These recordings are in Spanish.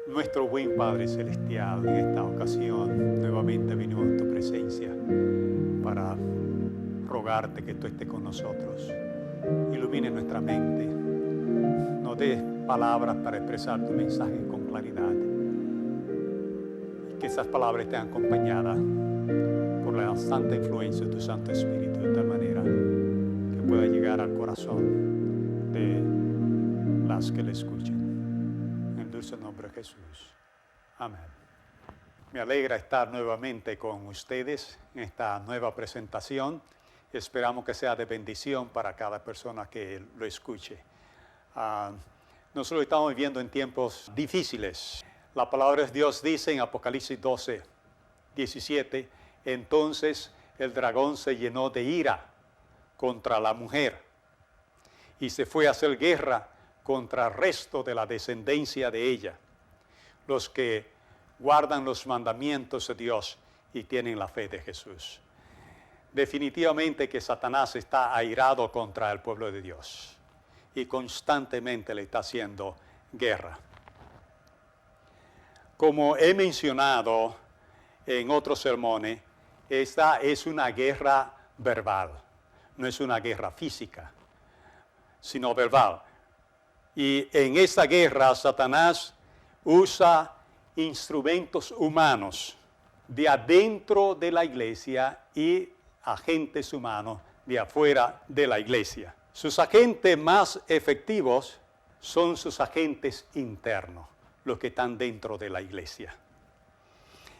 Nuestro buen Padre Celestial, en esta ocasión nuevamente venimos en tu presencia para rogarte que tú estés con nosotros. Ilumine nuestra mente, nos des palabras para expresar tu mensaje con claridad. Y que esas palabras estén acompañadas por la santa influencia de tu Santo Espíritu, de tal manera que pueda llegar al corazón de las que le escuchen. En el dulce nombre de Jesús. Amén. Me alegra estar nuevamente con ustedes en esta nueva presentación. Esperamos que sea de bendición para cada persona que lo escuche. Nosotros estamos viviendo en tiempos difíciles. La palabra de Dios dice en Apocalipsis 12, 17, entonces el dragón se llenó de ira contra la mujer y se fue a hacer guerra contra el resto de la descendencia de ella, los que guardan los mandamientos de Dios y tienen la fe de Jesús. Definitivamente que Satanás está airado contra el pueblo de Dios y constantemente le está haciendo guerra. Como he mencionado en otros sermones, esta es una guerra verbal, no es una guerra física, sino verbal. Y en esta guerra Satanás usa instrumentos humanos de adentro de la iglesia y agentes humanos de afuera de la iglesia. Sus agentes más efectivos son sus agentes internos, los que están dentro de la iglesia.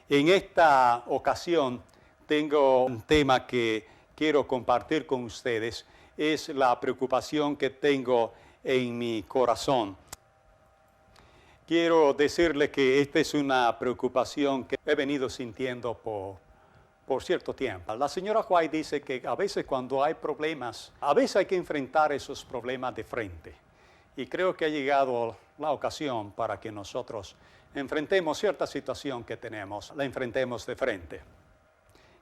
En esta ocasión tengo un tema que quiero compartir con ustedes, es la preocupación que tengo en mi corazón. Quiero decirle que esta es una preocupación que he venido sintiendo por cierto tiempo. La señora White dice que a veces cuando hay problemas, a veces hay que enfrentar esos problemas de frente. Y creo que ha llegado la ocasión para que nosotros enfrentemos cierta situación que tenemos, la enfrentemos de frente.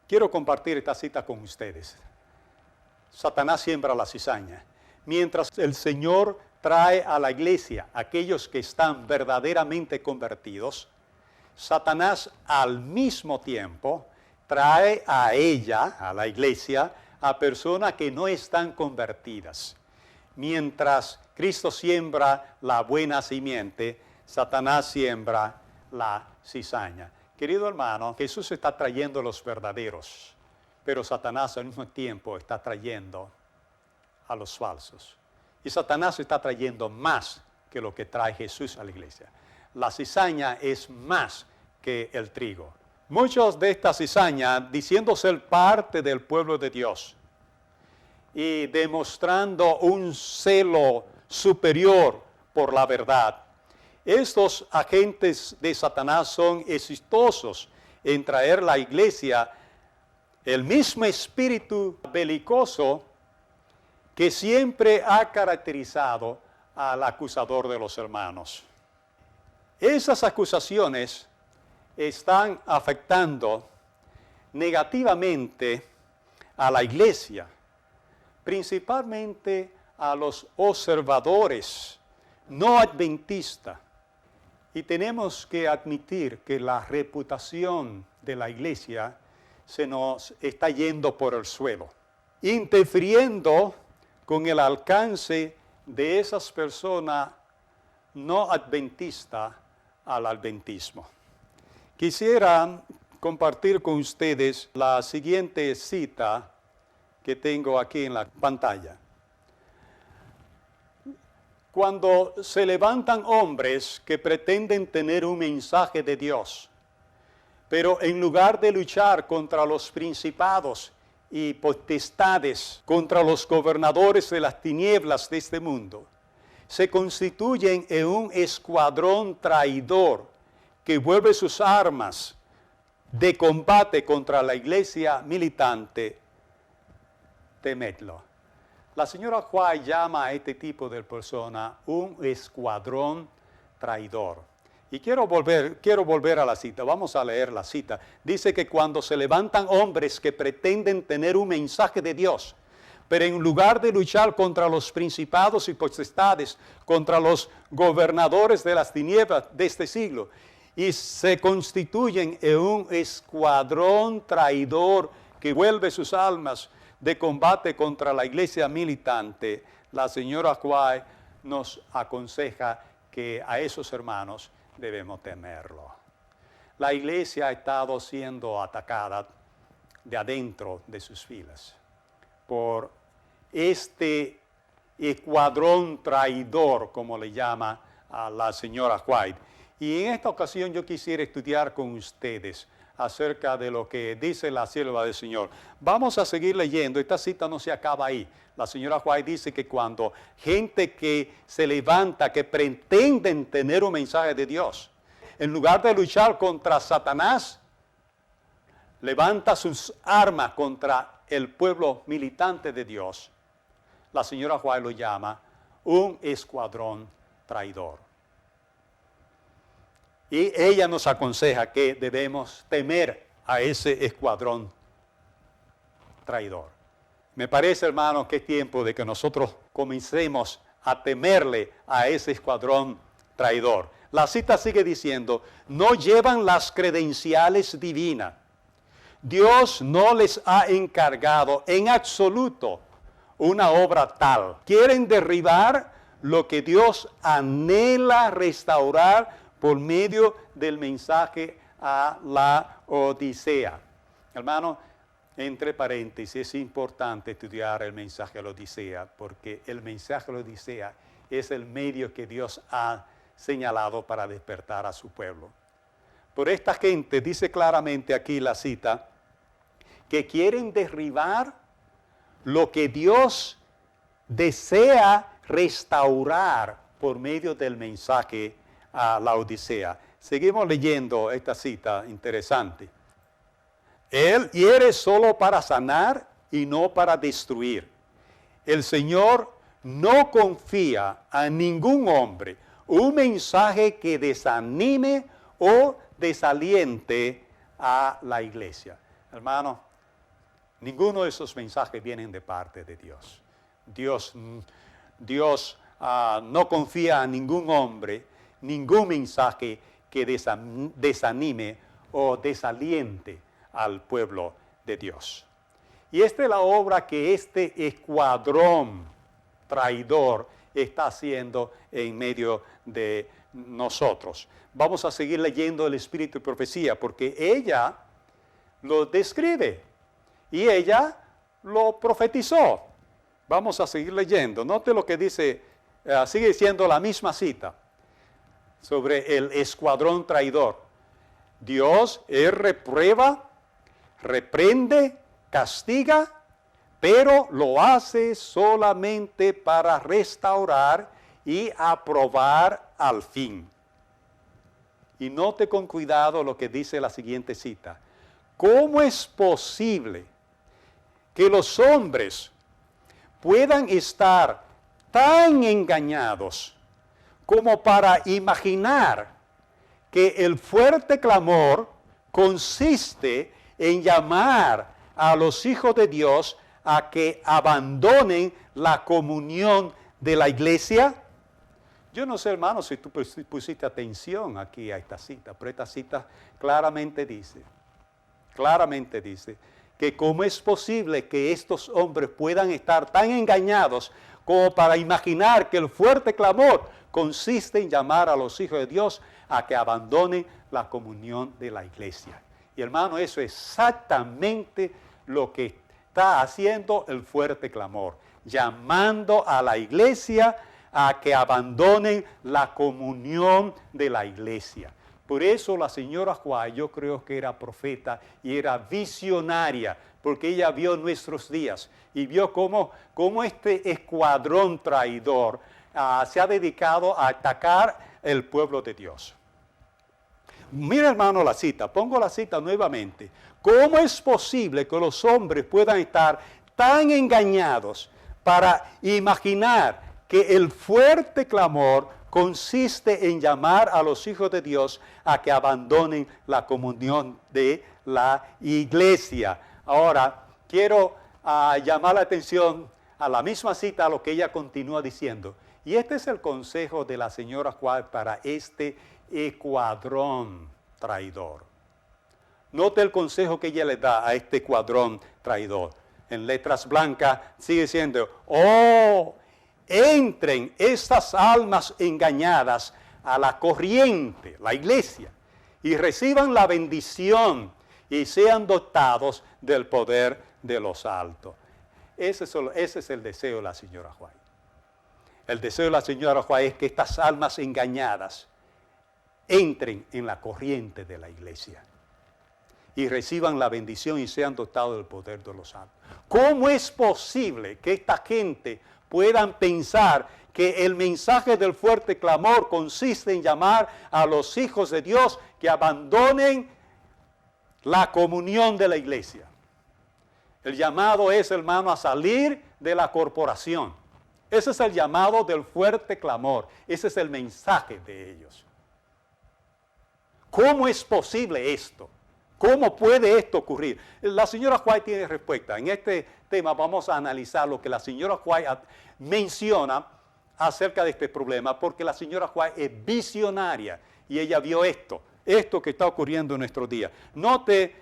Quiero compartir esta cita con ustedes. Satanás siembra la cizaña. Mientras el Señor trae a la iglesia aquellos que están verdaderamente convertidos, Satanás al mismo tiempo trae a ella, a la iglesia, a personas que no están convertidas. Mientras Cristo siembra la buena simiente, Satanás siembra la cizaña. Querido hermano, Jesús está trayendo los verdaderos, pero Satanás al mismo tiempo está trayendo a los falsos. Y Satanás está trayendo más que lo que trae Jesús a la iglesia. La cizaña es más que el trigo. Muchos de esta cizaña, diciendo ser parte del pueblo de Dios y demostrando un celo superior por la verdad, estos agentes de Satanás son exitosos en traer a la iglesia el mismo espíritu belicoso que siempre ha caracterizado al acusador de los hermanos. Esas acusaciones están afectando negativamente a la iglesia, principalmente a los observadores no adventistas. Y tenemos que admitir que la reputación de la iglesia se nos está yendo por el suelo, interfiriendo con el alcance de esas personas no adventistas al adventismo. Quisiera compartir con ustedes la siguiente cita que tengo aquí en la pantalla. Cuando se levantan hombres que pretenden tener un mensaje de Dios, pero en lugar de luchar contra los principados y potestades, contra los gobernadores de las tinieblas de este mundo, se constituyen en un escuadrón traidor que vuelve sus armas de combate contra la iglesia militante, temedlo. La señora White llama a este tipo de persona un escuadrón traidor. Y quiero volver a la cita, vamos a leer la cita. Dice que cuando se levantan hombres que pretenden tener un mensaje de Dios, pero en lugar de luchar contra los principados y potestades, contra los gobernadores de las tinieblas de este siglo, y se constituyen en un escuadrón traidor que vuelve sus almas de combate contra la iglesia militante, la señora White nos aconseja que a esos hermanos debemos temerlo. La iglesia ha estado siendo atacada de adentro de sus filas por este escuadrón traidor, como le llama a la señora White. Y en esta ocasión yo quisiera estudiar con ustedes acerca de lo que dice la sierva del Señor. Vamos a seguir leyendo, esta cita no se acaba ahí. La señora White dice que cuando gente que se levanta, que pretenden tener un mensaje de Dios, en lugar de luchar contra Satanás, levanta sus armas contra el pueblo militante de Dios. La señora White lo llama un escuadrón traidor. Y ella nos aconseja que debemos temer a ese escuadrón traidor. Me parece, hermanos, que es tiempo de que nosotros comencemos a temerle a ese escuadrón traidor. La cita sigue diciendo, no llevan las credenciales divinas. Dios no les ha encargado en absoluto una obra tal. Quieren derribar lo que Dios anhela restaurar por medio del mensaje a la Odisea. Hermano, entre paréntesis, es importante estudiar el mensaje a la Odisea, porque el mensaje a la Odisea es el medio que Dios ha señalado para despertar a su pueblo. Por esta gente, dice claramente aquí la cita, que quieren derribar lo que Dios desea restaurar por medio del mensaje a la Odisea. Seguimos leyendo esta cita interesante. Él hiere solo para sanar y no para destruir. El Señor no confía a ningún hombre un mensaje que desanime o desaliente a la iglesia. Hermano, ninguno de esos mensajes vienen de parte de Dios. Dios no confía a ningún hombre ningún mensaje que desanime o desaliente al pueblo de Dios. Y esta es la obra que este escuadrón traidor está haciendo en medio de nosotros. Vamos a seguir leyendo el Espíritu de Profecía porque ella lo describe y ella lo profetizó. Vamos a seguir leyendo. Note lo que dice, sigue siendo la misma cita sobre el escuadrón traidor. Dios, Él reprueba, reprende, castiga, pero lo hace solamente para restaurar y aprobar al fin. Y note con cuidado lo que dice la siguiente cita. ¿Cómo es posible que los hombres puedan estar tan engañados como para imaginar que el fuerte clamor consiste en llamar a los hijos de Dios a que abandonen la comunión de la iglesia? Yo no sé, hermano, si tú pusiste atención aquí a esta cita, pero esta cita claramente dice que cómo es posible que estos hombres puedan estar tan engañados como para imaginar que el fuerte clamor consiste en llamar a los hijos de Dios a que abandonen la comunión de la iglesia. Y hermano, eso es exactamente lo que está haciendo el fuerte clamor, llamando a la iglesia a que abandonen la comunión de la iglesia. Por eso la señora White, yo creo que era profeta y era visionaria, porque ella vio nuestros días y vio cómo este escuadrón traidor se ha dedicado a atacar el pueblo de Dios. Mira, hermano, la cita, pongo la cita nuevamente. ¿Cómo es posible que los hombres puedan estar tan engañados para imaginar que el fuerte clamor consiste en llamar a los hijos de Dios a que abandonen la comunión de la iglesia? Ahora, quiero llamar la atención a la misma cita, a lo que ella continúa diciendo. Y este es el consejo de la señora White para este escuadrón traidor. Note el consejo que ella le da a este escuadrón traidor. En letras blancas sigue diciendo, oh, entren estas almas engañadas a la corriente, la iglesia, y reciban la bendición y sean dotados del poder de los altos. Ese es el deseo de la señora White. El deseo de la señora White es que estas almas engañadas entren en la corriente de la iglesia y reciban la bendición y sean dotados del poder de los altos. ¿Cómo es posible que esta gente puedan pensar que el mensaje del fuerte clamor consiste en llamar a los hijos de Dios que abandonen la comunión de la iglesia? El llamado es, hermano, a salir de la corporación. Ese es el llamado del fuerte clamor. Ese es el mensaje de ellos. ¿Cómo es posible esto? ¿Cómo puede esto ocurrir? La señora White tiene respuesta. En este tema vamos a analizar lo que la señora White menciona acerca de este problema, porque la señora White es visionaria y ella vio esto que está ocurriendo en nuestros días. Note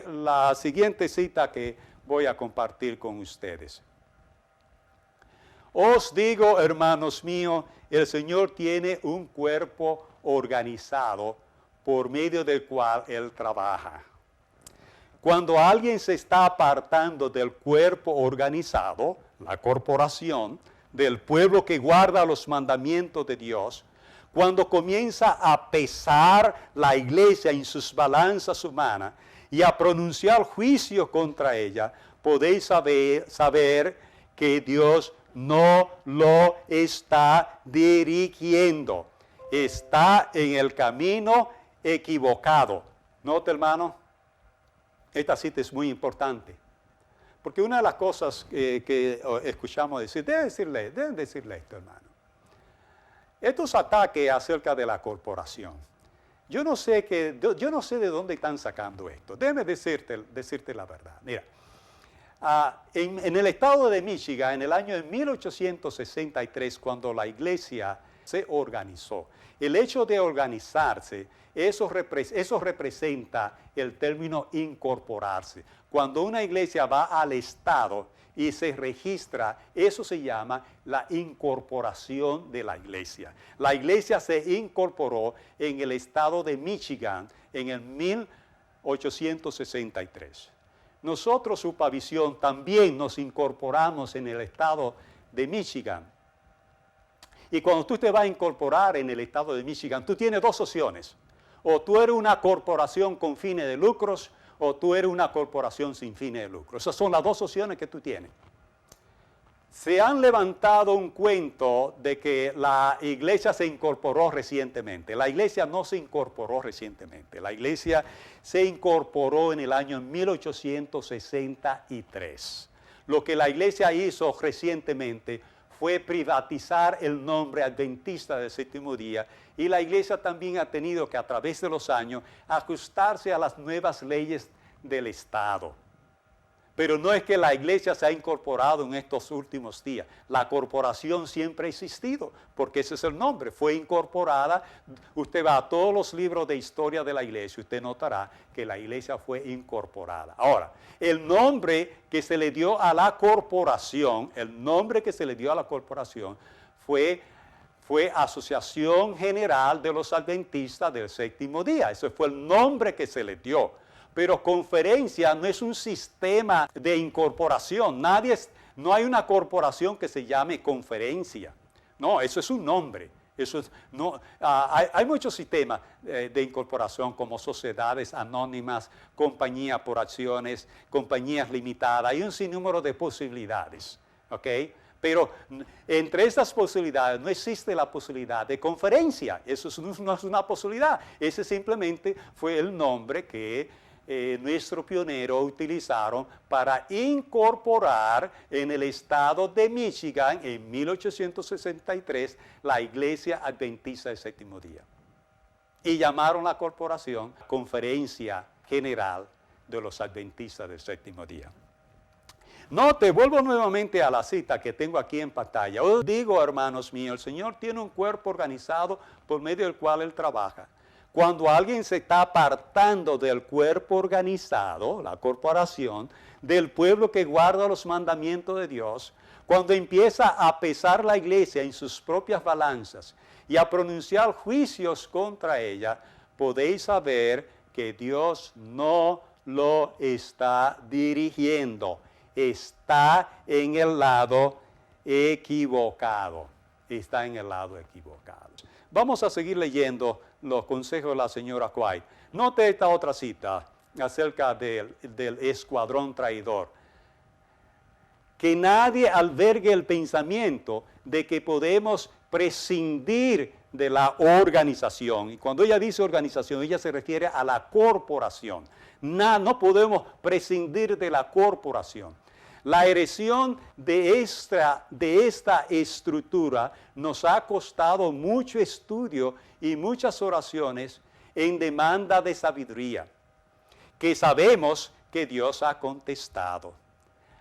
la siguiente cita que voy a compartir con ustedes. Os digo, hermanos míos, el Señor tiene un cuerpo organizado por medio del cual Él trabaja. Cuando alguien se está apartando del cuerpo organizado, la corporación, del pueblo que guarda los mandamientos de Dios, cuando comienza a pesar la iglesia en sus balanzas humanas y a pronunciar juicio contra ella, podéis saber que Dios no lo está dirigiendo. Está en el camino equivocado. Note, hermano, esta cita es muy importante. Porque una de las cosas que escuchamos decir, deben decirle esto, hermano. Estos ataques acerca de la corporación, yo no sé de dónde están sacando esto. Déjame decirte la verdad. Mira, en el estado de Michigan, en el año de 1863, cuando la iglesia se organizó, el hecho de organizarse, eso representa el término incorporarse. Cuando una iglesia va al estado y se registra, eso se llama la incorporación de la iglesia. La iglesia se incorporó en el estado de Michigan en el 1863. Nosotros, Supavisión, también nos incorporamos en el estado de Michigan. Y cuando tú te vas a incorporar en el estado de Michigan, tú tienes dos opciones. O tú eres una corporación con fines de lucros, o tú eres una corporación sin fines de lucros. Esas son las dos opciones que tú tienes. Se han levantado un cuento de que la iglesia se incorporó recientemente. La iglesia no se incorporó recientemente. La iglesia se incorporó en el año 1863. Lo que la iglesia hizo recientemente fue privatizar el nombre Adventista del Séptimo Día, y la iglesia también ha tenido que, a través de los años, ajustarse a las nuevas leyes del Estado. Pero no es que la iglesia se ha incorporado en estos últimos días. La corporación siempre ha existido, porque ese es el nombre. Fue incorporada. Usted va a todos los libros de historia de la iglesia, usted notará que la iglesia fue incorporada. Ahora, el nombre que se le dio a la corporación, fue Asociación General de los Adventistas del Séptimo Día. Ese fue el nombre que se le dio. Pero conferencia no es un sistema de incorporación. No hay una corporación que se llame conferencia. No, eso es un nombre. Eso es, no, hay muchos sistemas de incorporación como sociedades anónimas, compañías por acciones, compañías limitadas. Hay un sinnúmero de posibilidades. ¿Ok? Pero entre estas posibilidades no existe la posibilidad de conferencia. Eso no es una posibilidad. Ese simplemente fue el nombre que nuestros pioneros utilizaron para incorporar en el estado de Michigan en 1863 la Iglesia Adventista del Séptimo Día. Y llamaron la corporación Conferencia General de los Adventistas del Séptimo Día. Note, vuelvo nuevamente a la cita que tengo aquí en pantalla. Os digo, hermanos míos, el Señor tiene un cuerpo organizado por medio del cual Él trabaja. Cuando alguien se está apartando del cuerpo organizado, la corporación, del pueblo que guarda los mandamientos de Dios, cuando empieza a pesar la iglesia en sus propias balanzas y a pronunciar juicios contra ella, podéis saber que Dios no lo está dirigiendo. Está en el lado equivocado. Está en el lado equivocado. Vamos a seguir leyendo los consejos de la señora White. Note esta otra cita acerca del escuadrón traidor. Que nadie albergue el pensamiento de que podemos prescindir de la organización. Y cuando ella dice organización, ella se refiere a la corporación. No podemos prescindir de la corporación. La erección de esta estructura nos ha costado mucho estudio y muchas oraciones en demanda de sabiduría, que sabemos que Dios ha contestado.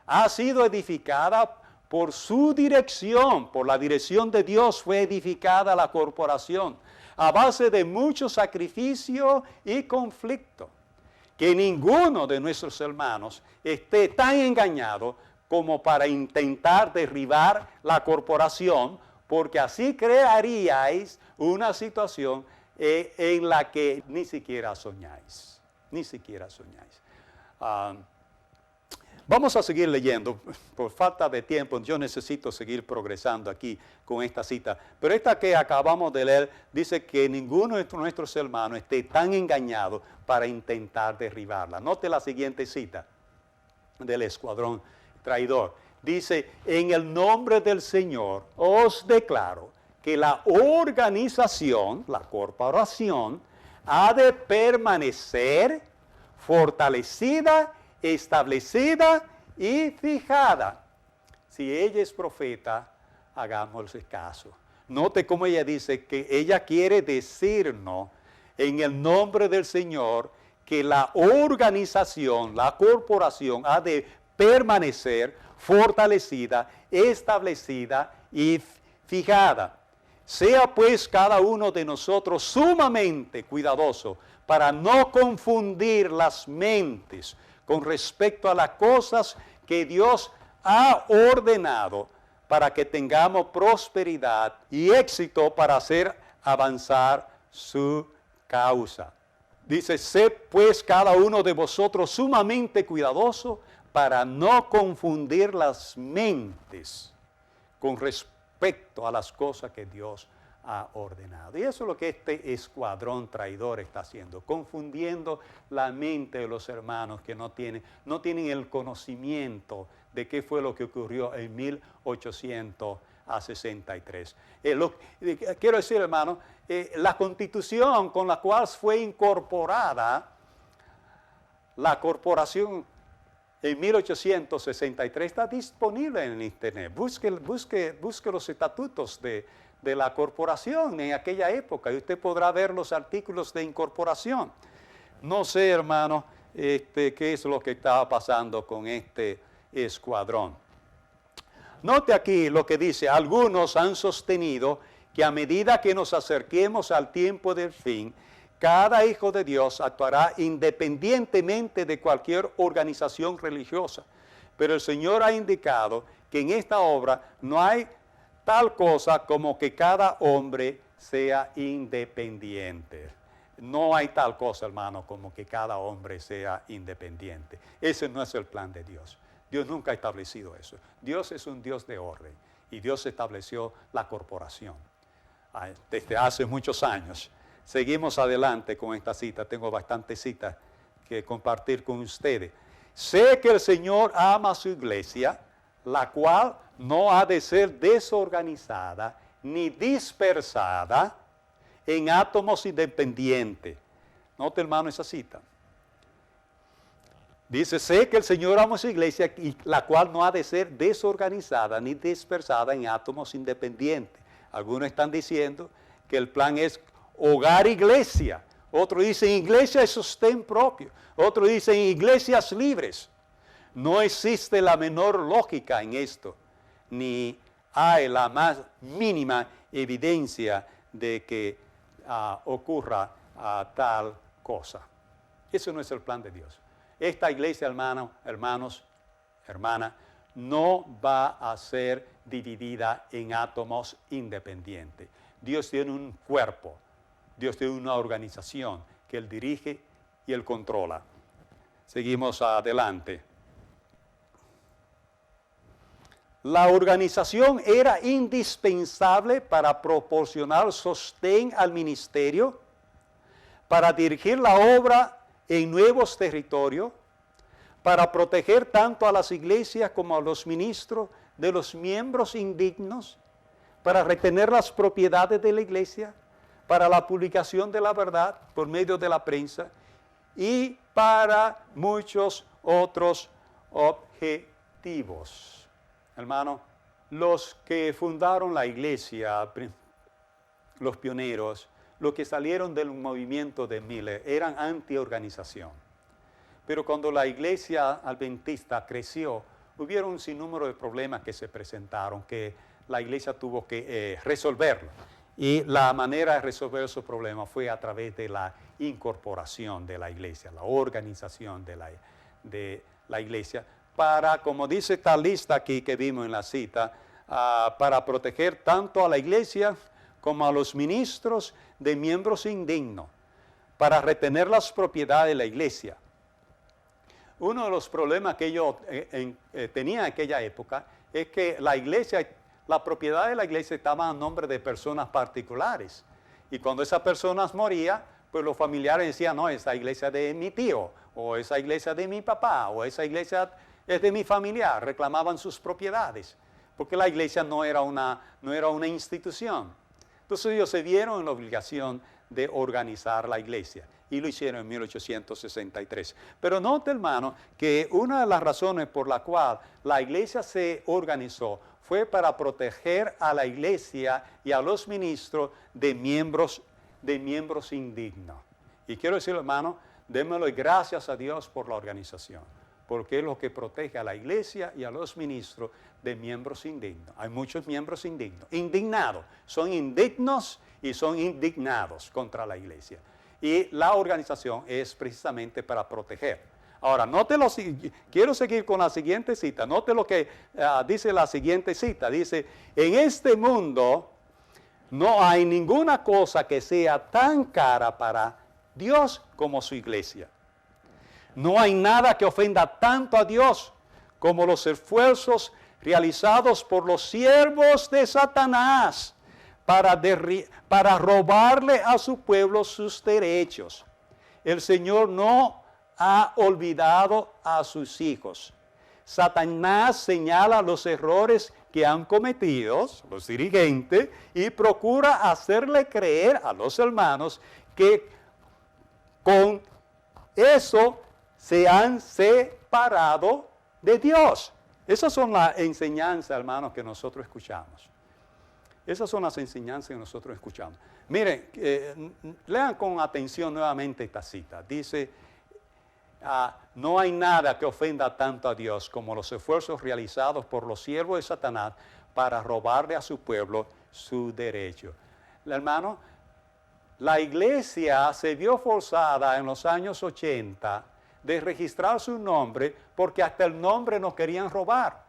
Ha sido edificada por su dirección, por la dirección de Dios fue edificada la corporación, a base de mucho sacrificio y conflicto. Que ninguno de nuestros hermanos esté tan engañado como para intentar derribar la corporación, porque así crearíais una situación en la que ni siquiera soñáis. Ni siquiera soñáis. Vamos a seguir leyendo. Por falta de tiempo, yo necesito seguir progresando aquí con esta cita. Pero esta que acabamos de leer dice que ninguno de nuestros hermanos esté tan engañado para intentar derribarla. Note la siguiente cita del escuadrón traidor. Dice, en el nombre del Señor os declaro que la organización, la corporación, ha de permanecer fortalecida, establecida y fijada. Si ella es profeta, hagámosle caso. Note cómo ella dice que ella quiere decirnos en el nombre del Señor que la organización, la corporación ha de permanecer fortalecida, establecida y fijada. Sea pues cada uno de nosotros sumamente cuidadoso para no confundir las mentes con respecto a las cosas que Dios ha ordenado para que tengamos prosperidad y éxito para hacer avanzar su causa. Dice, sé pues cada uno de vosotros sumamente cuidadoso para no confundir las mentes con respecto a las cosas que Dios ha ordenado. Y eso es lo que este escuadrón traidor está haciendo, confundiendo la mente de los hermanos que no tienen el conocimiento de qué fue lo que ocurrió en 1863. Quiero decir, hermano, la constitución con la cual fue incorporada la corporación en 1863 está disponible en internet. Busque los estatutos de la corporación en aquella época y usted podrá ver los artículos de incorporación. No sé, hermano, qué es lo que estaba pasando con este escuadrón. Note aquí lo que dice, algunos han sostenido que a medida que nos acerquemos al tiempo del fin, cada hijo de Dios actuará independientemente de cualquier organización religiosa. Pero el Señor ha indicado que en esta obra no hay tal cosa como que cada hombre sea independiente. No hay tal cosa, hermano, como que cada hombre sea independiente. Ese no es el plan de Dios. Dios nunca ha establecido eso. Dios es un Dios de orden. y Dios estableció la corporación. Desde hace muchos años. Seguimos adelante con esta cita. Tengo bastantes citas que compartir con ustedes. Sé que el Señor ama a su iglesia, la cual no ha de ser desorganizada ni dispersada en átomos independientes. Note, hermano, esa cita. Dice, sé que el Señor ama a su iglesia, y la cual no ha de ser desorganizada ni dispersada en átomos independientes. Algunos están diciendo que el plan es hogar-iglesia. Otros dicen iglesia de sostén propio. Otros dicen iglesias libres. No existe la menor lógica en esto, ni hay la más mínima evidencia de que ocurra tal cosa. Eso no es el plan de Dios. Esta iglesia, hermanos, hermana, no va a ser dividida en átomos independientes. Dios tiene un cuerpo, Dios tiene una organización que Él dirige y Él controla. Seguimos adelante. La organización era indispensable para proporcionar sostén al ministerio, para dirigir la obra en nuevos territorios, para proteger tanto a las iglesias como a los ministros de los miembros indignos, para retener las propiedades de la iglesia, para la publicación de la verdad por medio de la prensa y para muchos otros objetivos. Hermano, los que fundaron la iglesia, los pioneros, los que salieron del movimiento de Miller, eran anti-organización. Pero cuando la iglesia adventista creció, hubieron un sinnúmero de problemas que se presentaron, que la iglesia tuvo que resolverlo. Y la manera de resolver esos problemas fue a través de la incorporación de la iglesia, la organización de la iglesia, para, como dice esta lista aquí que vimos en la cita, para proteger tanto a la iglesia como a los ministros de miembros indignos, para retener las propiedades de la iglesia. Uno de los problemas que yo tenía en aquella época es que la iglesia, la propiedad de la iglesia estaba a nombre de personas particulares. Y cuando esas personas morían, pues los familiares decían, no, esa iglesia es de mi tío, o esa iglesia es de mi papá, o esa iglesia es de mi familiar. Reclamaban sus propiedades, porque la iglesia no era una institución. Entonces ellos se vieron en la obligación de organizar la iglesia. Y lo hicieron en 1863. Pero note, hermano, que una de las razones por la cual la iglesia se organizó fue para proteger a la iglesia y a los ministros de miembros indignos. Y quiero decir, hermano, démosle gracias a Dios por la organización, porque es lo que protege a la iglesia y a los ministros de miembros indignos. Hay muchos miembros indignados. Son indignos y son indignados contra la iglesia. Y la organización es precisamente para proteger. Ahora, quiero seguir con la siguiente cita. Note lo que dice la siguiente cita. Dice, en este mundo no hay ninguna cosa que sea tan cara para Dios como su iglesia. No hay nada que ofenda tanto a Dios como los esfuerzos realizados por los siervos de Satanás para robarle a su pueblo sus derechos. El Señor no ha olvidado a sus hijos. Satanás señala los errores que han cometido los dirigentes y procura hacerle creer a los hermanos que con eso se han separado de Dios. Esas son las enseñanzas, hermanos, que nosotros escuchamos. Esas son las enseñanzas que nosotros escuchamos. Miren, lean con atención nuevamente esta cita. Dice, no hay nada que ofenda tanto a Dios como los esfuerzos realizados por los siervos de Satanás para robarle a su pueblo su derecho. Hermano, la iglesia se vio forzada en los años 80 de registrar su nombre porque hasta el nombre nos querían robar.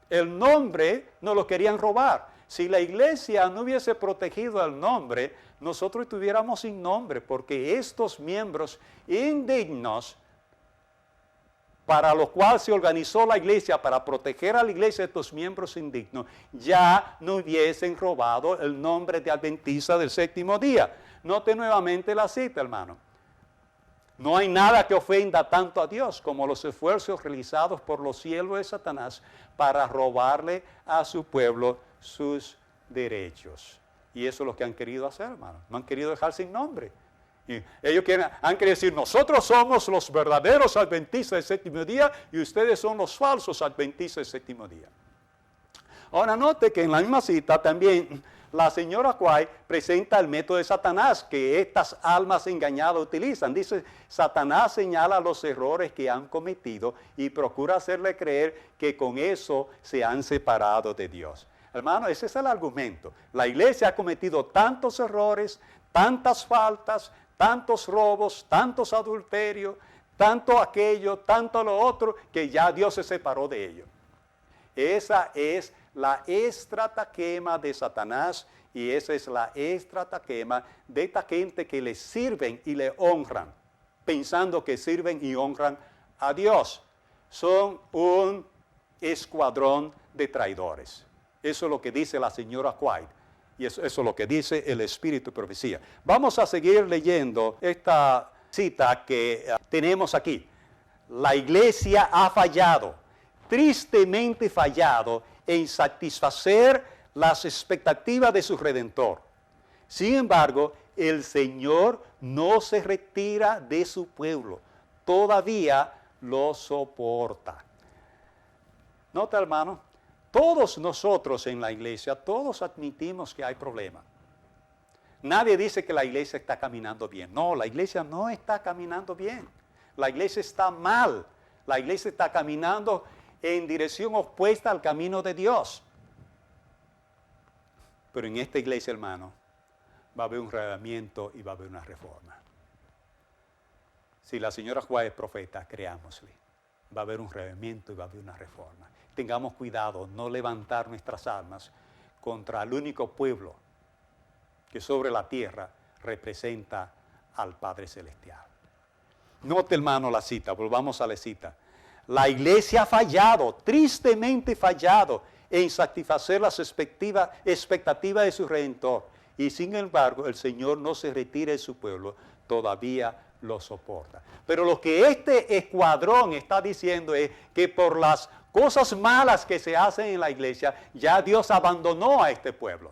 El nombre nos lo querían robar. Si la iglesia no hubiese protegido el nombre, nosotros estuviéramos sin nombre, porque estos miembros indignos para lo cual se organizó la iglesia, para proteger a la iglesia de estos miembros indignos, ya no hubiesen robado el nombre de Adventista del séptimo día. Note nuevamente la cita, hermano. No hay nada que ofenda tanto a Dios como los esfuerzos realizados por los siervos de Satanás para robarle a su pueblo sus derechos. Y eso es lo que han querido hacer, hermano. No han querido dejar sin nombre. Y ellos han querido decir, nosotros somos los verdaderos adventistas del séptimo día y ustedes son los falsos adventistas del séptimo día. Ahora note que en la misma cita también la señora White presenta el método de Satanás que estas almas engañadas utilizan. Dice, Satanás señala los errores que han cometido y procura hacerle creer que con eso se han separado de Dios. Hermano, ese es el argumento. La iglesia ha cometido tantos errores, tantas faltas, tantos robos, tantos adulterios, tanto aquello, tanto lo otro, que ya Dios se separó de ellos. Esa es la estratagema de Satanás y esa es la estratagema de esta gente que le sirven y le honran, pensando que sirven y honran a Dios. Son un escuadrón de traidores. Eso es lo que dice la señora White y eso es lo que dice el Espíritu de Profecía. Vamos a seguir leyendo esta cita que tenemos aquí. La iglesia ha fallado, tristemente fallado en satisfacer las expectativas de su Redentor. Sin embargo, el Señor no se retira de su pueblo, todavía lo soporta. Nota, hermano, todos nosotros en la iglesia, todos admitimos que hay problemas. Nadie dice que la iglesia está caminando bien. No, la iglesia no está caminando bien. La iglesia está mal. La iglesia está caminando en dirección opuesta al camino de Dios. Pero en esta iglesia, hermano, va a haber un reavivamiento y va a haber una reforma. Si la señora Juárez es profeta, creámosle. Va a haber un reavivamiento y va a haber una reforma. Tengamos cuidado, no levantar nuestras armas contra el único pueblo que sobre la tierra representa al Padre Celestial. Note, hermano, la cita, volvamos a la cita. La iglesia ha fallado, tristemente fallado, en satisfacer las expectativas de su Redentor. Y sin embargo, el Señor no se retira de su pueblo, todavía lo soporta. Pero lo que este escuadrón está diciendo es que por las cosas malas que se hacen en la iglesia, ya Dios abandonó a este pueblo.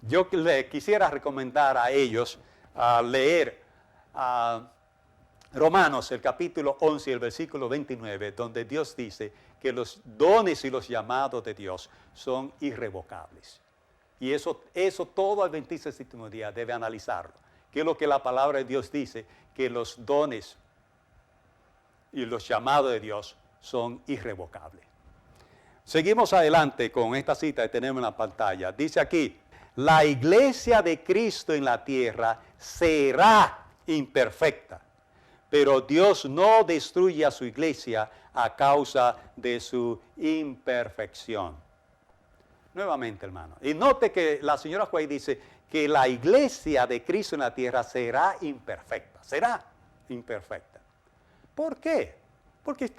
Yo le quisiera recomendar a ellos leer Romanos, el capítulo 11, el versículo 29, donde Dios dice que los dones y los llamados de Dios son irrevocables. Y eso todo adventista del séptimo día debe analizarlo. ¿Qué es lo que la palabra de Dios dice? Que los dones y los llamados de Dios son irrevocables. Seguimos adelante con esta cita que tenemos en la pantalla. Dice aquí, la iglesia de Cristo en la tierra será imperfecta, pero Dios no destruye a su iglesia a causa de su imperfección. Nuevamente, hermano. Y note que la señora Juárez dice que la iglesia de Cristo en la tierra será imperfecta. Será imperfecta. ¿Por qué? Porque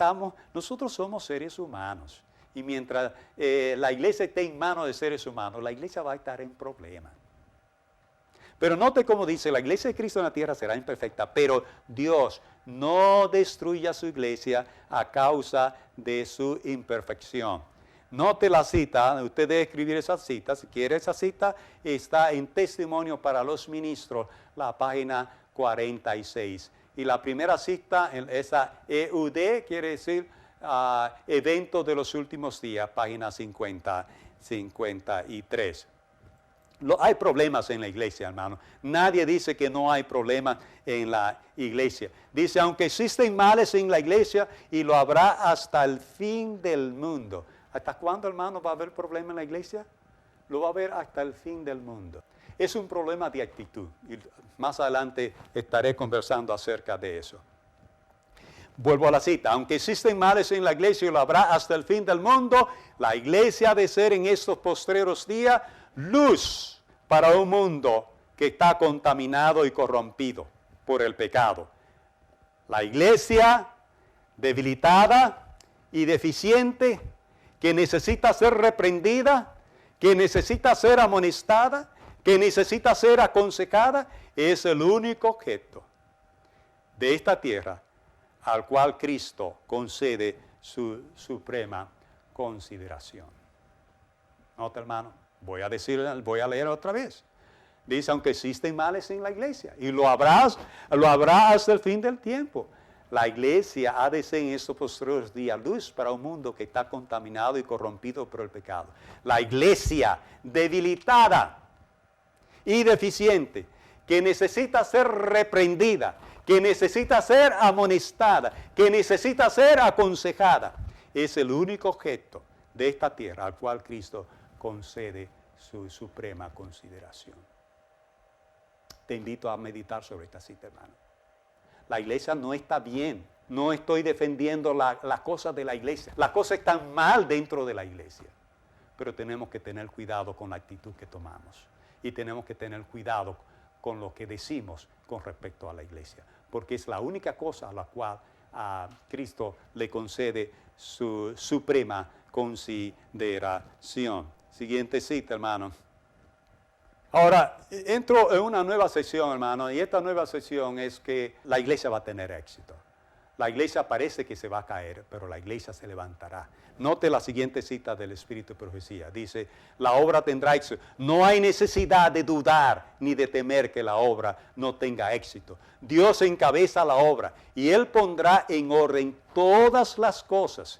nosotros somos seres humanos. Y mientras la iglesia esté en manos de seres humanos, la iglesia va a estar en problemas. Pero note cómo dice, la iglesia de Cristo en la tierra será imperfecta, pero Dios no destruye a su iglesia a causa de su imperfección. Note la cita, usted debe escribir esa cita, si quiere esa cita, está en Testimonio para los Ministros, la página 46. Y la primera cita, esa EUD, quiere decir Eventos de los Últimos Días, página 53. Hay problemas en la iglesia, hermano. Nadie dice que no hay problemas en la iglesia. Dice, aunque existen males en la iglesia, y lo habrá hasta el fin del mundo. ¿Hasta cuándo, hermano, va a haber problema en la iglesia? Lo va a haber hasta el fin del mundo. Es un problema de actitud. Y más adelante estaré conversando acerca de eso. Vuelvo a la cita. Aunque existen males en la iglesia y lo habrá hasta el fin del mundo, la iglesia ha de ser en estos postreros días luz para un mundo que está contaminado y corrompido por el pecado. La iglesia debilitada y deficiente, que necesita ser reprendida, que necesita ser amonestada, que necesita ser aconsejada, es el único objeto de esta tierra al cual Cristo concede su suprema consideración. Nota, hermano, voy a leer otra vez. Dice, aunque existen males en la iglesia, y lo habrá hasta el fin del tiempo. La iglesia ha de ser en estos postreros días luz para un mundo que está contaminado y corrompido por el pecado. La iglesia debilitada y deficiente, que necesita ser reprendida, que necesita ser amonestada, que necesita ser aconsejada, es el único objeto de esta tierra al cual Cristo concede su suprema consideración. Te invito a meditar sobre esta cita, hermano. La iglesia no está bien. No estoy defendiendo las cosas de la iglesia. Las cosas están mal dentro de la iglesia. Pero tenemos que tener cuidado con la actitud que tomamos. Y tenemos que tener cuidado con lo que decimos con respecto a la iglesia. Porque es la única cosa a la cual a Cristo le concede su suprema consideración. Siguiente cita, hermano. Ahora, entro en una nueva sección, hermano, y esta nueva sección es que la iglesia va a tener éxito. La iglesia parece que se va a caer, pero la iglesia se levantará. Note la siguiente cita del Espíritu de Profecía. Dice, la obra tendrá éxito. No hay necesidad de dudar ni de temer que la obra no tenga éxito. Dios encabeza la obra y Él pondrá en orden todas las cosas.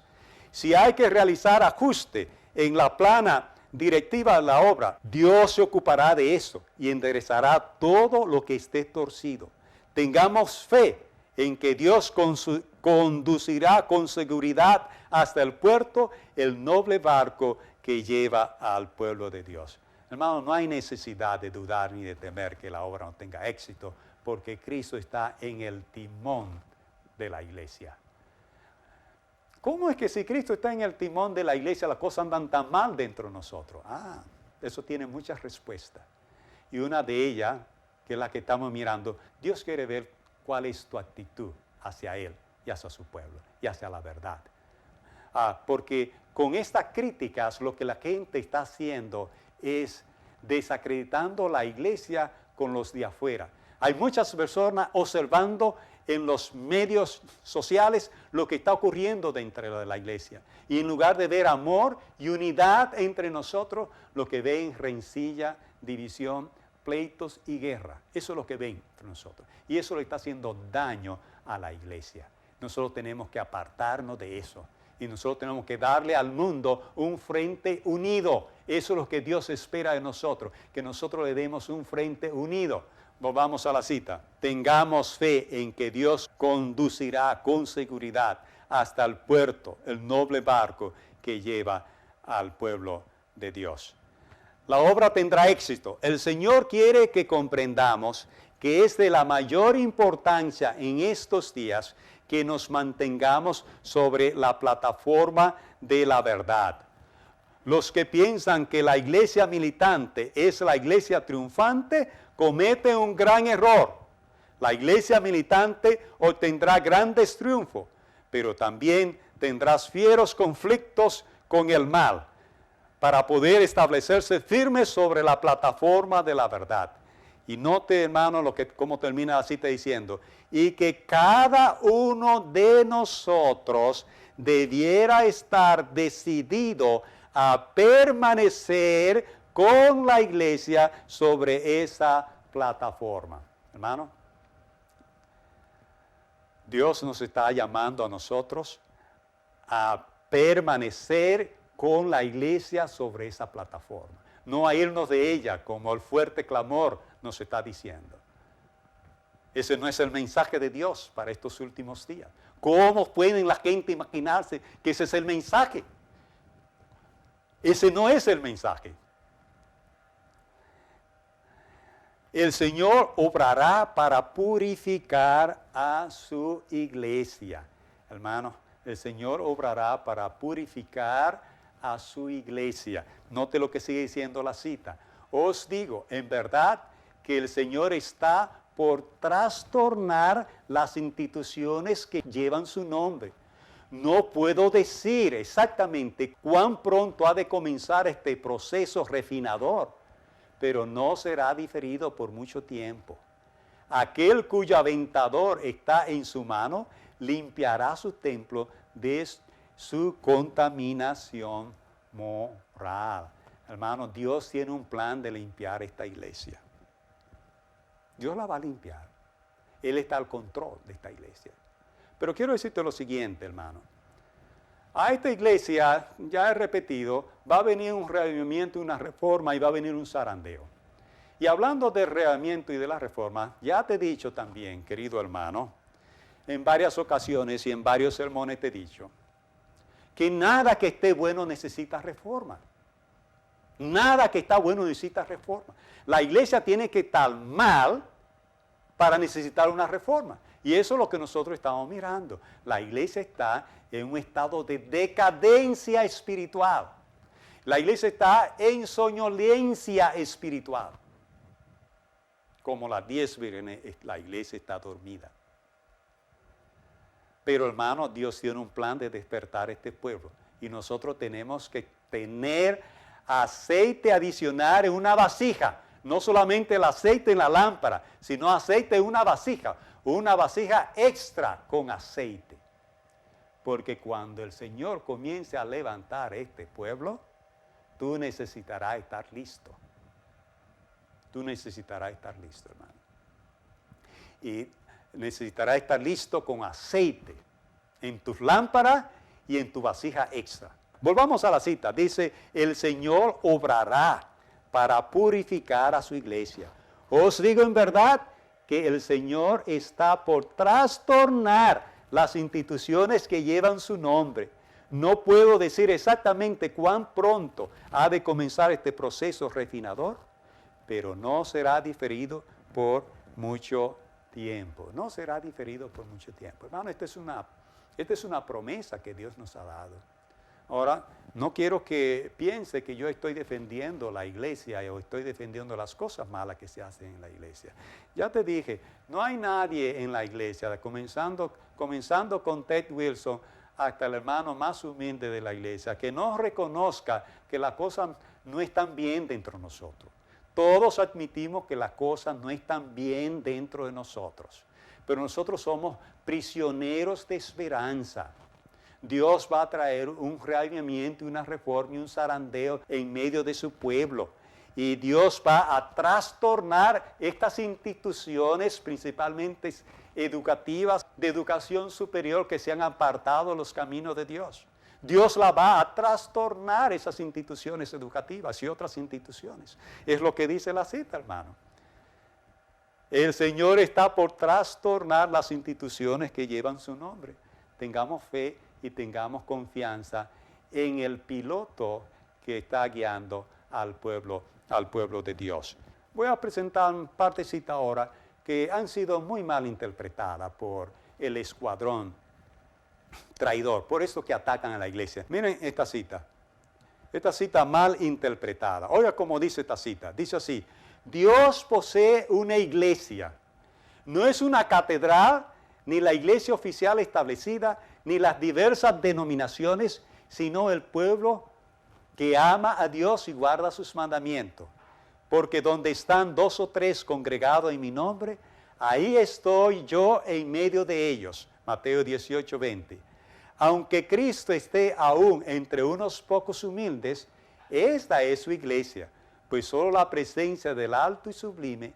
Si hay que realizar ajuste en la plana directiva de la obra, Dios se ocupará de eso y enderezará todo lo que esté torcido. Tengamos fe en que Dios conducirá con seguridad hasta el puerto el noble barco que lleva al pueblo de Dios. Hermano, no hay necesidad de dudar ni de temer que la obra no tenga éxito, porque Cristo está en el timón de la iglesia. ¿Cómo es que si Cristo está en el timón de la iglesia, las cosas andan tan mal dentro de nosotros? Eso tiene muchas respuestas. Y una de ellas, que es la que estamos mirando, Dios quiere ver cuál es tu actitud hacia Él y hacia su pueblo y hacia la verdad. Porque con estas críticas lo que la gente está haciendo es desacreditando la iglesia con los de afuera. Hay muchas personas observando en los medios sociales lo que está ocurriendo dentro de la iglesia. Y en lugar de ver amor y unidad entre nosotros, lo que ven es rencilla, división, pleitos y guerra. Eso es lo que ven entre nosotros. Y eso le está haciendo daño a la iglesia. Nosotros tenemos que apartarnos de eso. Y nosotros tenemos que darle al mundo un frente unido. Eso es lo que Dios espera de nosotros, que nosotros le demos un frente unido. Volvamos a la cita. Tengamos fe en que Dios conducirá con seguridad hasta el puerto, el noble barco que lleva al pueblo de Dios. La obra tendrá éxito. El Señor quiere que comprendamos que es de la mayor importancia en estos días que nos mantengamos sobre la plataforma de la verdad. Los que piensan que la iglesia militante es la iglesia triunfante cometen un gran error. La iglesia militante obtendrá grandes triunfos, pero también tendrás fieros conflictos con el mal para poder establecerse firmes sobre la plataforma de la verdad. Y note, hermano, cómo termina la cita diciendo, y que cada uno de nosotros debiera estar decidido a permanecer con la iglesia sobre esa plataforma. Hermano, Dios nos está llamando a nosotros a permanecer con la iglesia sobre esa plataforma. No a irnos de ella como el fuerte clamor nos está diciendo. Ese no es el mensaje de Dios para estos últimos días. ¿Cómo pueden la gente imaginarse que ese es el mensaje? Ese no es el mensaje. El Señor obrará para purificar a su iglesia. Hermano, el Señor obrará para purificar a su iglesia. Note lo que sigue diciendo la cita. Os digo, en verdad, que el Señor está por trastornar las instituciones que llevan su nombre. No puedo decir exactamente cuán pronto ha de comenzar este proceso refinador, pero no será diferido por mucho tiempo. Aquel cuyo aventador está en su mano, limpiará su templo de su contaminación moral. Hermano, Dios tiene un plan de limpiar esta iglesia. Dios la va a limpiar. Él está al control de esta iglesia. Pero quiero decirte lo siguiente, hermano. A esta iglesia, ya he repetido, va a venir un reavivamiento, una reforma y va a venir un zarandeo. Y hablando del reavivamiento y de la reforma, ya te he dicho también, querido hermano, en varias ocasiones y en varios sermones te he dicho, que nada que esté bueno necesita reforma. Nada que está bueno necesita reforma. La iglesia tiene que estar mal para necesitar una reforma. Y eso es lo que nosotros estamos mirando. La iglesia está en un estado de decadencia espiritual. La iglesia está en soñolencia espiritual. Como las 10 vírgenes, la iglesia está dormida. Pero hermano, Dios tiene un plan de despertar a este pueblo. Y nosotros tenemos que tener aceite adicional en una vasija. No solamente el aceite en la lámpara, sino aceite en una vasija extra con aceite. Porque cuando el Señor comience a levantar este pueblo, tú necesitarás estar listo. Tú necesitarás estar listo, hermano. Y necesitarás estar listo con aceite en tus lámparas y en tu vasija extra. Volvamos a la cita. Dice, el Señor obrará para purificar a su iglesia. Os digo en verdad que el Señor está por trastornar las instituciones que llevan su nombre. No puedo decir exactamente cuán pronto ha de comenzar este proceso refinador, pero no será diferido por mucho tiempo. No será diferido por mucho tiempo. Hermano, esta es una promesa que Dios nos ha dado. Ahora, no quiero que piense que yo estoy defendiendo la iglesia o estoy defendiendo las cosas malas que se hacen en la iglesia. Ya te dije, no hay nadie en la iglesia, comenzando con Ted Wilson hasta el hermano más humilde de la iglesia, que no reconozca que las cosas no están bien dentro de nosotros. Todos admitimos que las cosas no están bien dentro de nosotros, pero nosotros somos prisioneros de esperanza. Dios va a traer un reavivamiento, una reforma y un zarandeo en medio de su pueblo. Y Dios va a trastornar estas instituciones, principalmente educativas, de educación superior, que se han apartado de los caminos de Dios. Dios la va a trastornar, esas instituciones educativas y otras instituciones. Es lo que dice la cita, hermano. El Señor está por trastornar las instituciones que llevan su nombre. Tengamos fe y tengamos confianza en el piloto que está guiando al pueblo de Dios. Voy a presentar un partecita ahora que han sido muy mal interpretadas por el escuadrón traidor, por eso que atacan a la iglesia. Miren esta cita mal interpretada. Oiga cómo dice esta cita, dice así: Dios posee una iglesia, no es una catedral, ni la iglesia oficial establecida, ni las diversas denominaciones, sino el pueblo que ama a Dios y guarda sus mandamientos. Porque donde están 2 o 3 congregados en mi nombre, ahí estoy yo en medio de ellos. Mateo 18:20. Aunque Cristo esté aún entre unos pocos humildes, esta es su iglesia, pues solo la presencia del alto y sublime,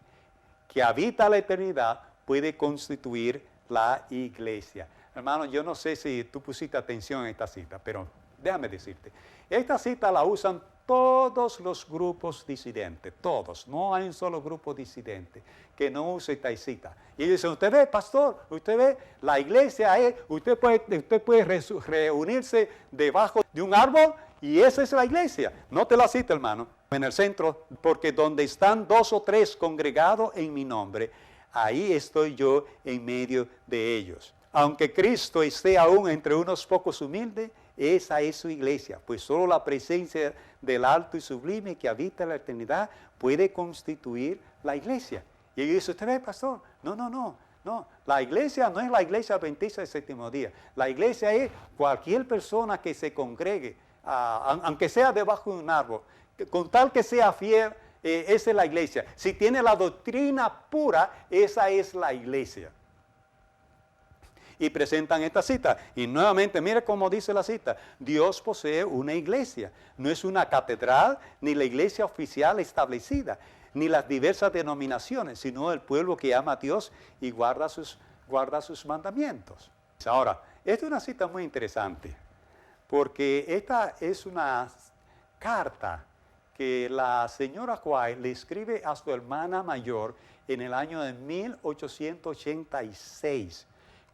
que habita la eternidad, puede constituir la iglesia. Hermano, yo no sé si tú pusiste atención a esta cita, pero déjame decirte, esta cita la usan todos los grupos disidentes, todos, no hay un solo grupo disidente que no use esta cita. Y dicen, usted ve, pastor, usted ve, la iglesia es, usted puede reunirse debajo de un árbol y esa es la iglesia. No te la cita, hermano, en el centro, porque donde están 2 o 3 congregados en mi nombre, ahí estoy yo en medio de ellos. Aunque Cristo esté aún entre unos pocos humildes, esa es su iglesia, pues solo la presencia del alto y sublime que habita en la eternidad puede constituir la iglesia. Y ellos dicen, ¿usted ve, pastor? No. No, la iglesia no es la iglesia adventista del séptimo día. La iglesia es cualquier persona que se congregue, aunque sea debajo de un árbol, con tal que sea fiel, esa es la iglesia. Si tiene la doctrina pura, esa es la iglesia. Y presentan esta cita. Y nuevamente, mire cómo dice la cita. Dios posee una iglesia. No es una catedral, ni la iglesia oficial establecida, ni las diversas denominaciones, sino el pueblo que ama a Dios y guarda sus mandamientos. Ahora, esta es una cita muy interesante, porque esta es una carta que la señora White le escribe a su hermana mayor en el año de 1886.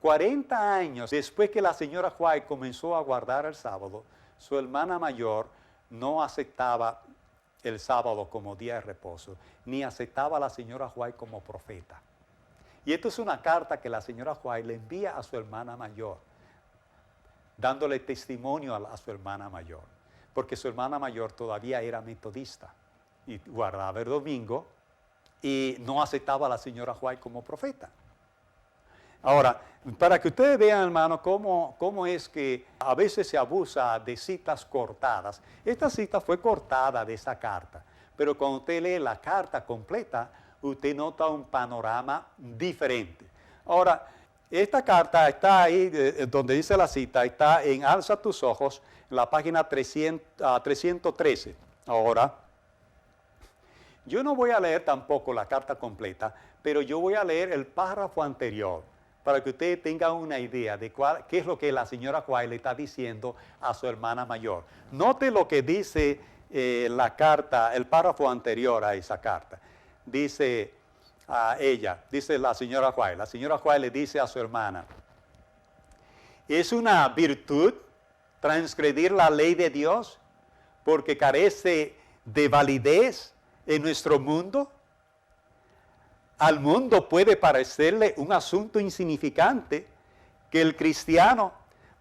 40 años después que la señora White comenzó a guardar el sábado, su hermana mayor no aceptaba el sábado como día de reposo, ni aceptaba a la señora White como profeta. Y esto es una carta que la señora White le envía a su hermana mayor, dándole testimonio a su hermana mayor, porque su hermana mayor todavía era metodista y guardaba el domingo y no aceptaba a la señora White como profeta. Ahora, para que ustedes vean, hermano, cómo es que a veces se abusa de citas cortadas. Esta cita fue cortada de esa carta, pero cuando usted lee la carta completa, usted nota un panorama diferente. Ahora, esta carta está ahí, donde dice la cita, está en Alza tus ojos, en la página 313. Ahora, yo no voy a leer tampoco la carta completa, pero yo voy a leer el párrafo anterior, para que ustedes tengan una idea de qué es lo que la señora White le está diciendo a su hermana mayor. Note lo que dice la carta, el párrafo anterior a esa carta. Dice dice la señora White le dice a su hermana, ¿es una virtud transgredir la ley de Dios porque carece de validez en nuestro mundo? Al mundo puede parecerle un asunto insignificante que el cristiano,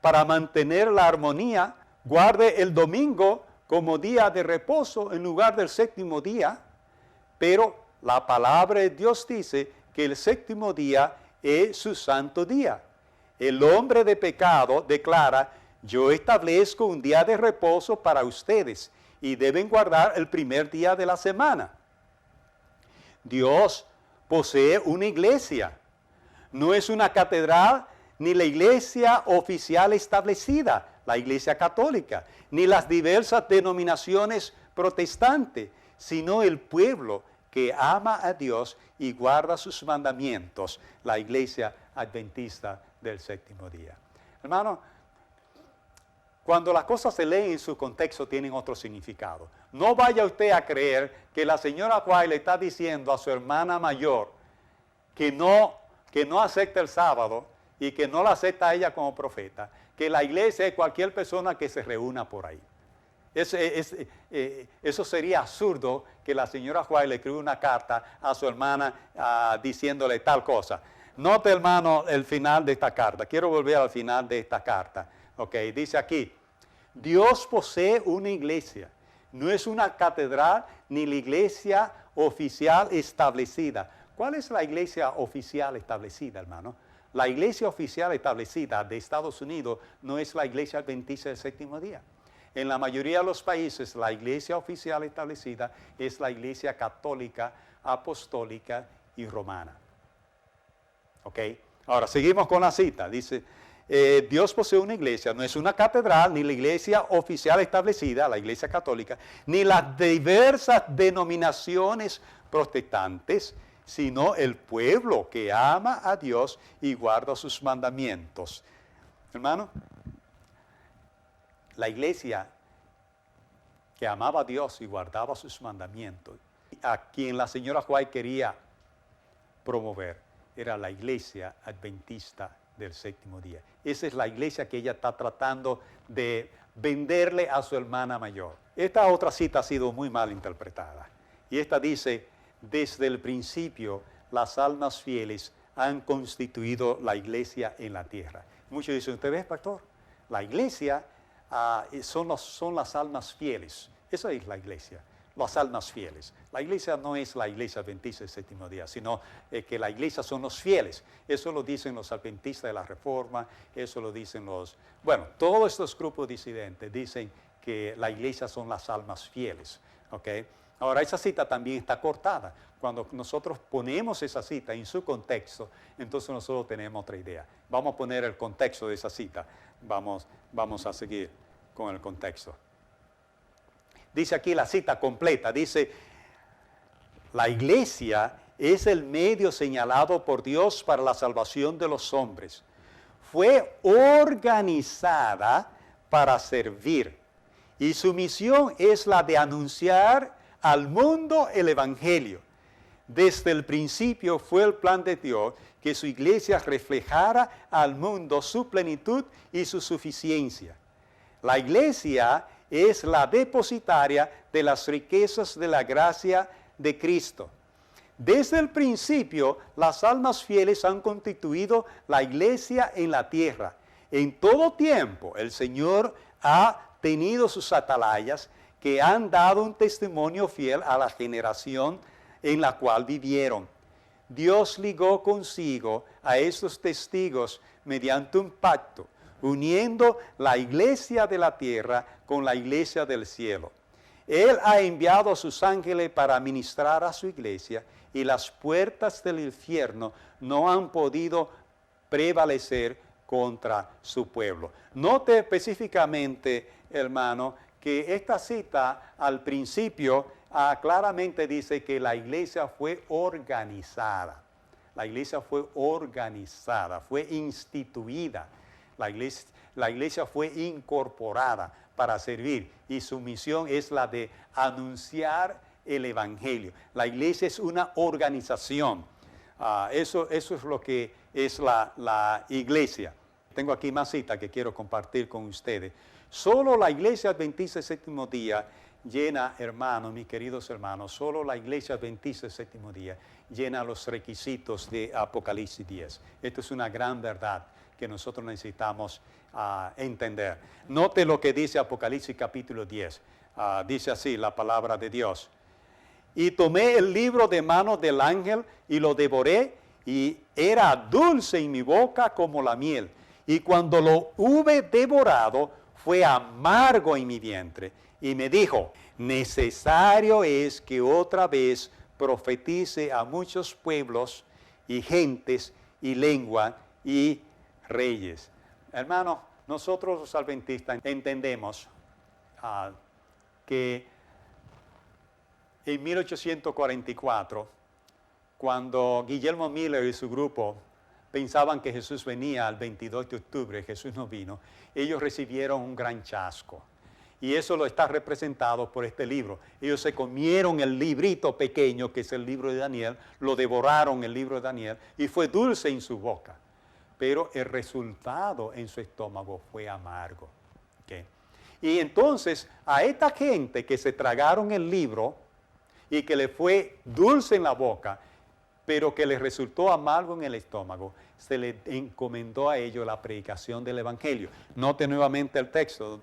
para mantener la armonía, guarde el domingo como día de reposo en lugar del séptimo día, pero la palabra de Dios dice que el séptimo día es su santo día. El hombre de pecado declara, yo establezco un día de reposo para ustedes y deben guardar el primer día de la semana. Dios posee una iglesia. No es una catedral ni la iglesia oficial establecida, la iglesia católica, ni las diversas denominaciones protestantes, sino el pueblo que ama a Dios y guarda sus mandamientos, la iglesia adventista del séptimo día. Hermano, cuando las cosas se leen en su contexto tienen otro significado. No vaya usted a creer que la señora White le está diciendo a su hermana mayor que no acepta el sábado y que no la acepta a ella como profeta, que la iglesia es cualquier persona que se reúna por ahí. Eso sería absurdo que la señora White le escriba una carta a su hermana diciéndole tal cosa. Note, hermano, el final de esta carta. Quiero volver al final de esta carta. Okay, dice aquí, Dios posee una iglesia. No es una catedral ni la iglesia oficial establecida. ¿Cuál es la iglesia oficial establecida, hermano? La iglesia oficial establecida de Estados Unidos no es la iglesia adventista del séptimo día. En la mayoría de los países, la iglesia oficial establecida es la iglesia católica, apostólica y romana. ¿Ok? Ahora, seguimos con la cita. Dice, Dios posee una iglesia, no es una catedral, ni la iglesia oficial establecida, la iglesia católica, ni las diversas denominaciones protestantes, sino el pueblo que ama a Dios y guarda sus mandamientos. Hermano, la iglesia que amaba a Dios y guardaba sus mandamientos, a quien la señora White quería promover, era la iglesia adventista del séptimo día. Esa es la iglesia que ella está tratando de venderle a su hermana mayor. Esta otra cita ha sido muy mal interpretada. Y esta dice, desde el principio las almas fieles han constituido la iglesia en la tierra. Muchos dicen, ¿usted ve, pastor? La iglesia son las almas fieles. Esa es la iglesia. las almas fieles. La iglesia no es la iglesia adventista del séptimo día, sino que la iglesia son los fieles. Eso lo dicen los adventistas de la Reforma, eso lo dicen todos estos grupos disidentes dicen que la iglesia son las almas fieles. ¿Okay? Ahora, esa cita también está cortada. Cuando nosotros ponemos esa cita en su contexto, entonces nosotros tenemos otra idea. Vamos a poner el contexto de esa cita. Vamos a seguir con el contexto. Dice aquí la cita completa, dice, la iglesia es el medio señalado por Dios para la salvación de los hombres. Fue organizada para servir y su misión es la de anunciar al mundo el evangelio. Desde el principio fue el plan de Dios que su iglesia reflejara al mundo su plenitud y su suficiencia. La iglesia es la depositaria de las riquezas de la gracia de Cristo. Desde el principio, las almas fieles han constituido la iglesia en la tierra. En todo tiempo, el Señor ha tenido sus atalayas que han dado un testimonio fiel a la generación en la cual vivieron. Dios ligó consigo a estos testigos mediante un pacto, uniendo la iglesia de la tierra con la iglesia del cielo. Él ha enviado a sus ángeles para ministrar a su iglesia y las puertas del infierno no han podido prevalecer contra su pueblo. Note específicamente, hermano, que esta cita al principio claramente dice que la iglesia fue organizada. La iglesia fue organizada, fue instituida. La iglesia fue incorporada para servir y su misión es la de anunciar el evangelio. La iglesia es una organización. Eso es lo que es la iglesia. Tengo aquí más citas que quiero compartir con ustedes. Solo la iglesia adventista del séptimo día llena, hermanos, mis queridos hermanos, solo la iglesia adventista del séptimo día llena los requisitos de Apocalipsis 10. Esto es una gran verdad que nosotros necesitamos entender. Note lo que dice Apocalipsis capítulo 10. Dice así la palabra de Dios. Y tomé el libro de manos del ángel y lo devoré, y era dulce en mi boca como la miel. Y cuando lo hube devorado, fue amargo en mi vientre. Y me dijo, necesario es que otra vez profetice a muchos pueblos y gentes y lengua y reyes. Hermanos, nosotros los adventistas entendemos que en 1844, cuando Guillermo Miller y su grupo pensaban que Jesús venía el 22 de octubre, Jesús no vino, ellos recibieron un gran chasco. Y eso lo está representado por este libro. Ellos se comieron el librito pequeño, que es el libro de Daniel, lo devoraron el libro de Daniel, y fue dulce en su boca. Pero el resultado en su estómago fue amargo. ¿Okay? Y entonces, a esta gente que se tragaron el libro y que le fue dulce en la boca, pero que les resultó amargo en el estómago, se le encomendó a ellos la predicación del evangelio. Note nuevamente el texto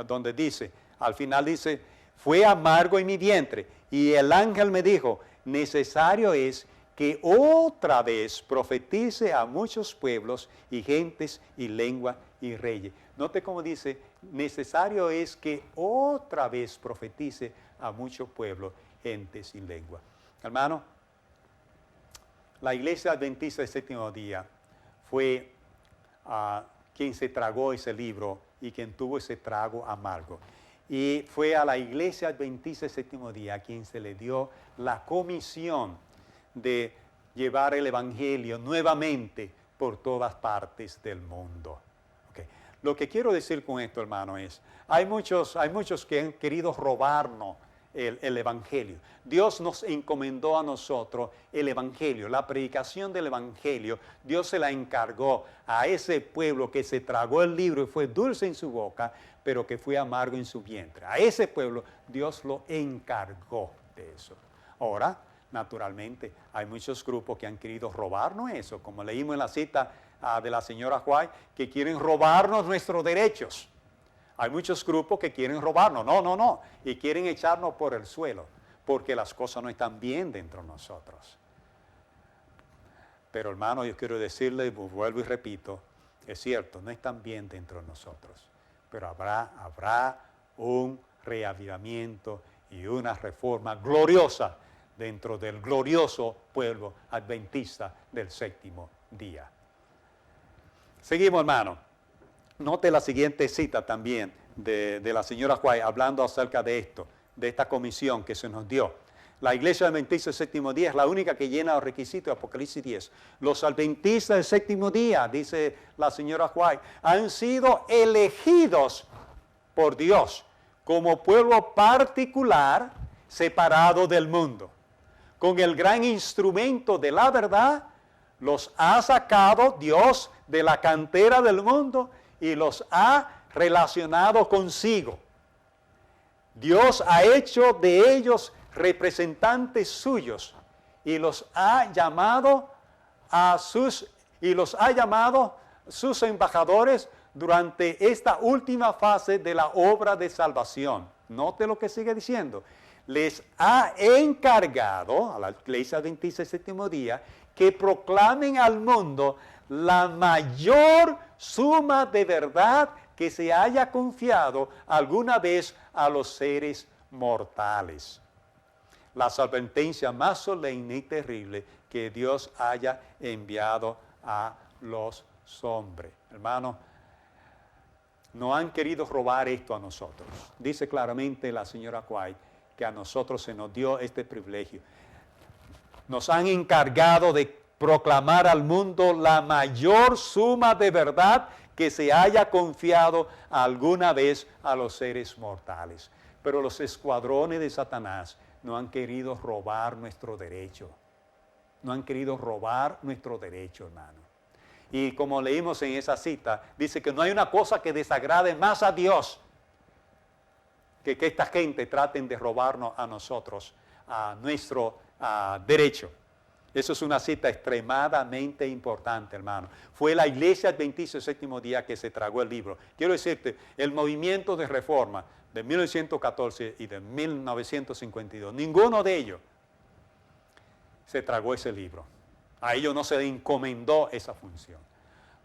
donde dice, al final dice, fue amargo en mi vientre. Y el ángel me dijo, necesario es que otra vez profetice a muchos pueblos y gentes y lengua y reyes. Note cómo dice, necesario es que otra vez profetice a muchos pueblos, gentes y lengua. Hermano, la iglesia adventista del séptimo día fue quien se tragó ese libro y quien tuvo ese trago amargo. Y fue a la iglesia adventista del séptimo día a quien se le dio la comisión de llevar el evangelio nuevamente por todas partes del mundo. Okay. Lo que quiero decir con esto, hermano, es, hay muchos que han querido robarnos el evangelio. Dios nos encomendó a nosotros el evangelio, la predicación del evangelio. Dios se la encargó a ese pueblo que se tragó el libro y fue dulce en su boca, pero que fue amargo en su vientre. A ese pueblo Dios lo encargó de eso. Ahora, naturalmente, hay muchos grupos que han querido robarnos eso, como leímos en la cita de la señora White, que quieren robarnos nuestros derechos. Hay muchos grupos que quieren robarnos, no, y quieren echarnos por el suelo, porque las cosas no están bien dentro de nosotros. Pero hermano, yo quiero decirle, vuelvo y repito, es cierto, no están bien dentro de nosotros, pero habrá un reavivamiento y una reforma gloriosa dentro del glorioso pueblo adventista del séptimo día. Seguimos, hermano. Note la siguiente cita también de la señora White hablando acerca de esto, de esta comisión que se nos dio. La iglesia adventista del séptimo día es la única que llena los requisitos de Apocalipsis 10. Los adventistas del séptimo día, dice la señora White, han sido elegidos por Dios como pueblo particular separado del mundo. Con el gran instrumento de la verdad, los ha sacado Dios de la cantera del mundo y los ha relacionado consigo. Dios ha hecho de ellos representantes suyos y los ha llamado sus embajadores durante esta última fase de la obra de salvación. Note lo que sigue diciendo. Les ha encargado a la iglesia adventista del séptimo día que proclamen al mundo la mayor suma de verdad que se haya confiado alguna vez a los seres mortales. La advertencia más solemne y terrible que Dios haya enviado a los hombres. Hermano, no han querido robar esto a nosotros. Dice claramente la señora White que a nosotros se nos dio este privilegio. Nos han encargado de proclamar al mundo la mayor suma de verdad que se haya confiado alguna vez a los seres mortales. Pero los escuadrones de Satanás no han querido robar nuestro derecho. No han querido robar nuestro derecho, hermano. Y como leímos en esa cita, dice que no hay una cosa que desagrade más a Dios que esta gente traten de robarnos a nosotros, a nuestro derecho. Eso es una cita extremadamente importante, hermano. Fue la iglesia adventista del séptimo día que se tragó el libro. Quiero decirte, el movimiento de reforma de 1914 y de 1952, ninguno de ellos se tragó ese libro. A ellos no se les encomendó esa función.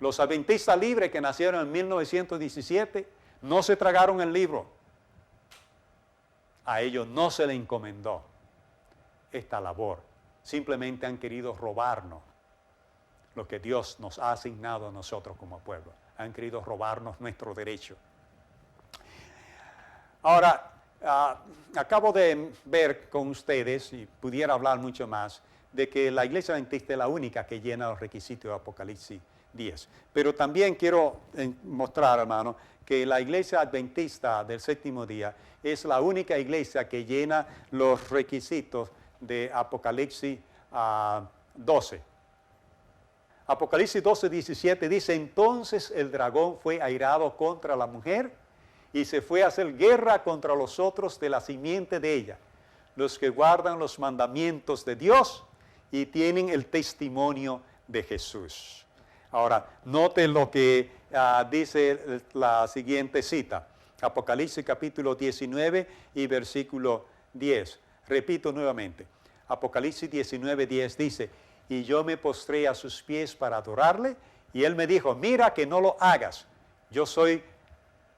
Los adventistas libres que nacieron en 1917 no se tragaron el libro. A ellos no se les encomendó esta labor. Simplemente han querido robarnos lo que Dios nos ha asignado a nosotros como pueblo. Han querido robarnos nuestro derecho. Ahora, acabo de ver con ustedes, y pudiera hablar mucho más, de que la iglesia adventista es la única que llena los requisitos de Apocalipsis 10. Pero también quiero mostrar, hermano, que la iglesia adventista del séptimo día es la única iglesia que llena los requisitos de Apocalipsis 12. Apocalipsis 12, 17 dice, entonces el dragón fue airado contra la mujer y se fue a hacer guerra contra los otros de la simiente de ella, los que guardan los mandamientos de Dios y tienen el testimonio de Jesús. Ahora, note lo que dice la siguiente cita, Apocalipsis capítulo 19 y versículo 10. Repito nuevamente, Apocalipsis 19, 10 dice, y yo me postré a sus pies para adorarle, y él me dijo, mira que no lo hagas, yo soy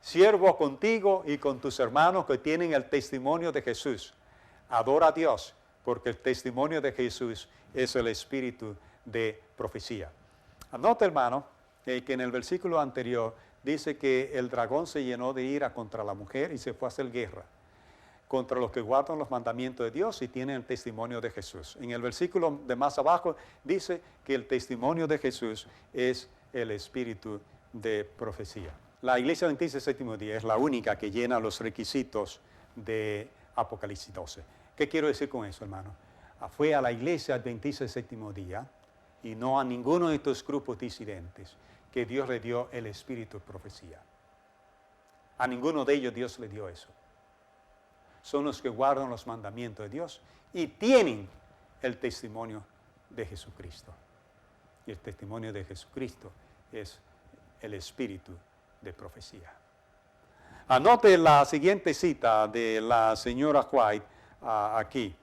siervo contigo y con tus hermanos que tienen el testimonio de Jesús. Adora a Dios, porque el testimonio de Jesús es el espíritu de profecía. Anota, hermano, que en el versículo anterior dice que el dragón se llenó de ira contra la mujer y se fue a hacer guerra contra los que guardan los mandamientos de Dios y tienen el testimonio de Jesús. En el versículo de más abajo dice que el testimonio de Jesús es el espíritu de profecía. La iglesia adventista del séptimo día es la única que llena los requisitos de Apocalipsis 12. ¿Qué quiero decir con eso, hermano? Fue a la iglesia adventista del séptimo día y no a ninguno de estos grupos disidentes que Dios le dio el espíritu de profecía. A ninguno de ellos Dios le dio eso. Son los que guardan los mandamientos de Dios y tienen el testimonio de Jesucristo. Y el testimonio de Jesucristo es el espíritu de profecía. Anote la siguiente cita de la señora White aquí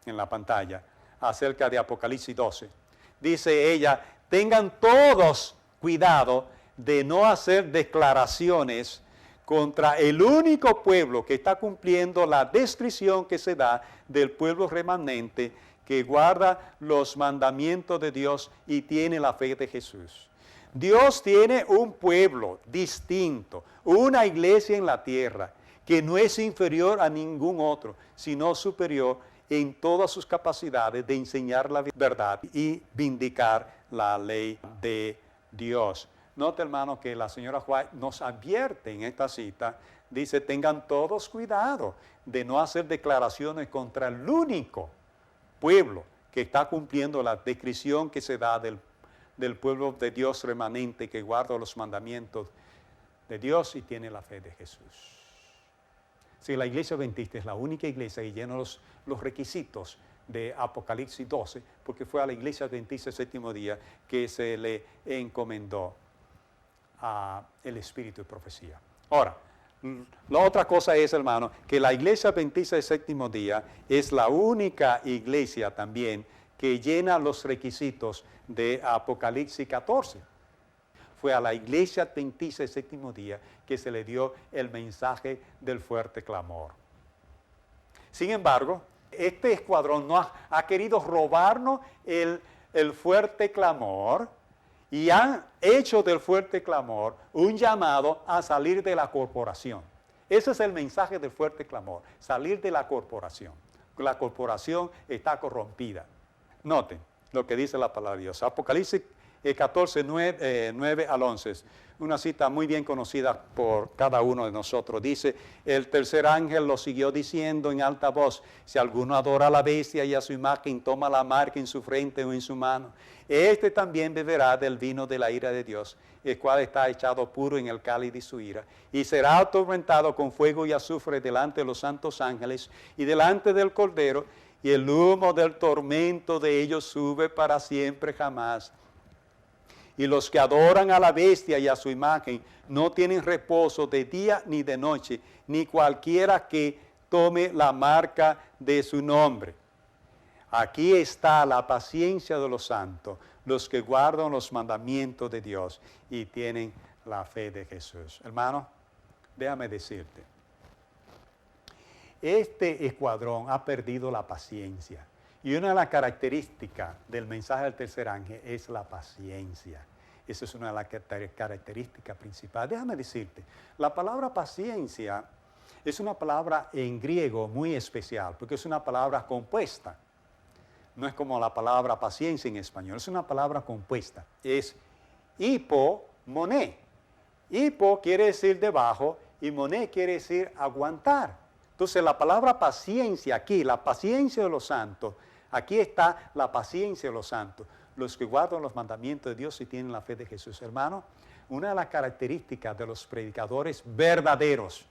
en la pantalla, acerca de Apocalipsis 12. Dice ella, tengan todos cuidado de no hacer declaraciones contra el único pueblo que está cumpliendo la descripción que se da del pueblo remanente que guarda los mandamientos de Dios y tiene la fe de Jesús. Dios tiene un pueblo distinto, una iglesia en la tierra que no es inferior a ningún otro, sino superior en todas sus capacidades de enseñar la verdad y vindicar la ley de Dios. Note, hermano, que la señora White nos advierte en esta cita, dice, tengan todos cuidado de no hacer declaraciones contra el único pueblo que está cumpliendo la descripción que se da del pueblo de Dios remanente que guarda los mandamientos de Dios y tiene la fe de Jesús. Si la iglesia adventista es la única iglesia que llena los requisitos de Apocalipsis 12, porque fue a la iglesia adventista el séptimo día que se le encomendó el espíritu de profecía. Ahora, la otra cosa es, hermano, que la iglesia adventista del séptimo día es la única iglesia también que llena los requisitos de Apocalipsis 14. Fue a la iglesia adventista del séptimo día que se le dio el mensaje del fuerte clamor. Sin embargo, este escuadrón no ha querido robarnos el fuerte clamor y han hecho del fuerte clamor un llamado a salir de la corporación. Ese es el mensaje del fuerte clamor, salir de la corporación. La corporación está corrompida. Noten lo que dice la palabra de Dios. Apocalipsis 14, 9 al 11. Una cita muy bien conocida por cada uno de nosotros. Dice, el tercer ángel lo siguió diciendo en alta voz, si alguno adora a la bestia y a su imagen, toma la marca en su frente o en su mano. Este también beberá del vino de la ira de Dios, el cual está echado puro en el cáliz de su ira. Y será atormentado con fuego y azufre delante de los santos ángeles y delante del Cordero, y el humo del tormento de ellos sube para siempre jamás. Y los que adoran a la bestia y a su imagen no tienen reposo de día ni de noche, ni cualquiera que tome la marca de su nombre. Aquí está la paciencia de los santos, los que guardan los mandamientos de Dios y tienen la fe de Jesús. Hermano, déjame decirte, este escuadrón ha perdido la paciencia. Y una de las características del mensaje del tercer ángel es la paciencia. Esa es una de las características principales. Déjame decirte, la palabra paciencia es una palabra en griego muy especial, porque es una palabra compuesta. No es como la palabra paciencia en español, es una palabra compuesta. Es hipomoné. Hipo quiere decir debajo y moné quiere decir aguantar. Entonces la palabra paciencia aquí, la paciencia de los santos, aquí está la paciencia de los santos, los que guardan los mandamientos de Dios y tienen la fe de Jesús. Hermano, una de las características de los predicadores verdaderos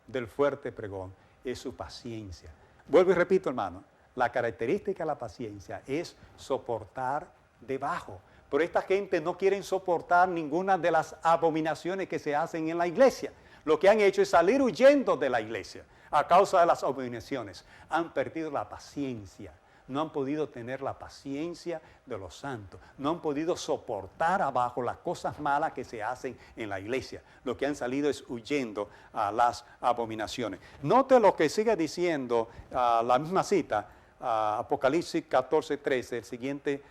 del fuerte pregón es su paciencia. Vuelvo y repito, hermano, la característica de la paciencia es soportar debajo. Pero esta gente no quiere soportar ninguna de las abominaciones que se hacen en la iglesia. Lo que han hecho es salir huyendo de la iglesia a causa de las abominaciones. Han perdido la paciencia. No han podido tener la paciencia de los santos. No han podido soportar abajo las cosas malas que se hacen en la iglesia. Lo que han salido es huyendo a las abominaciones. Note lo que sigue diciendo la misma cita, Apocalipsis 14, 13, el siguiente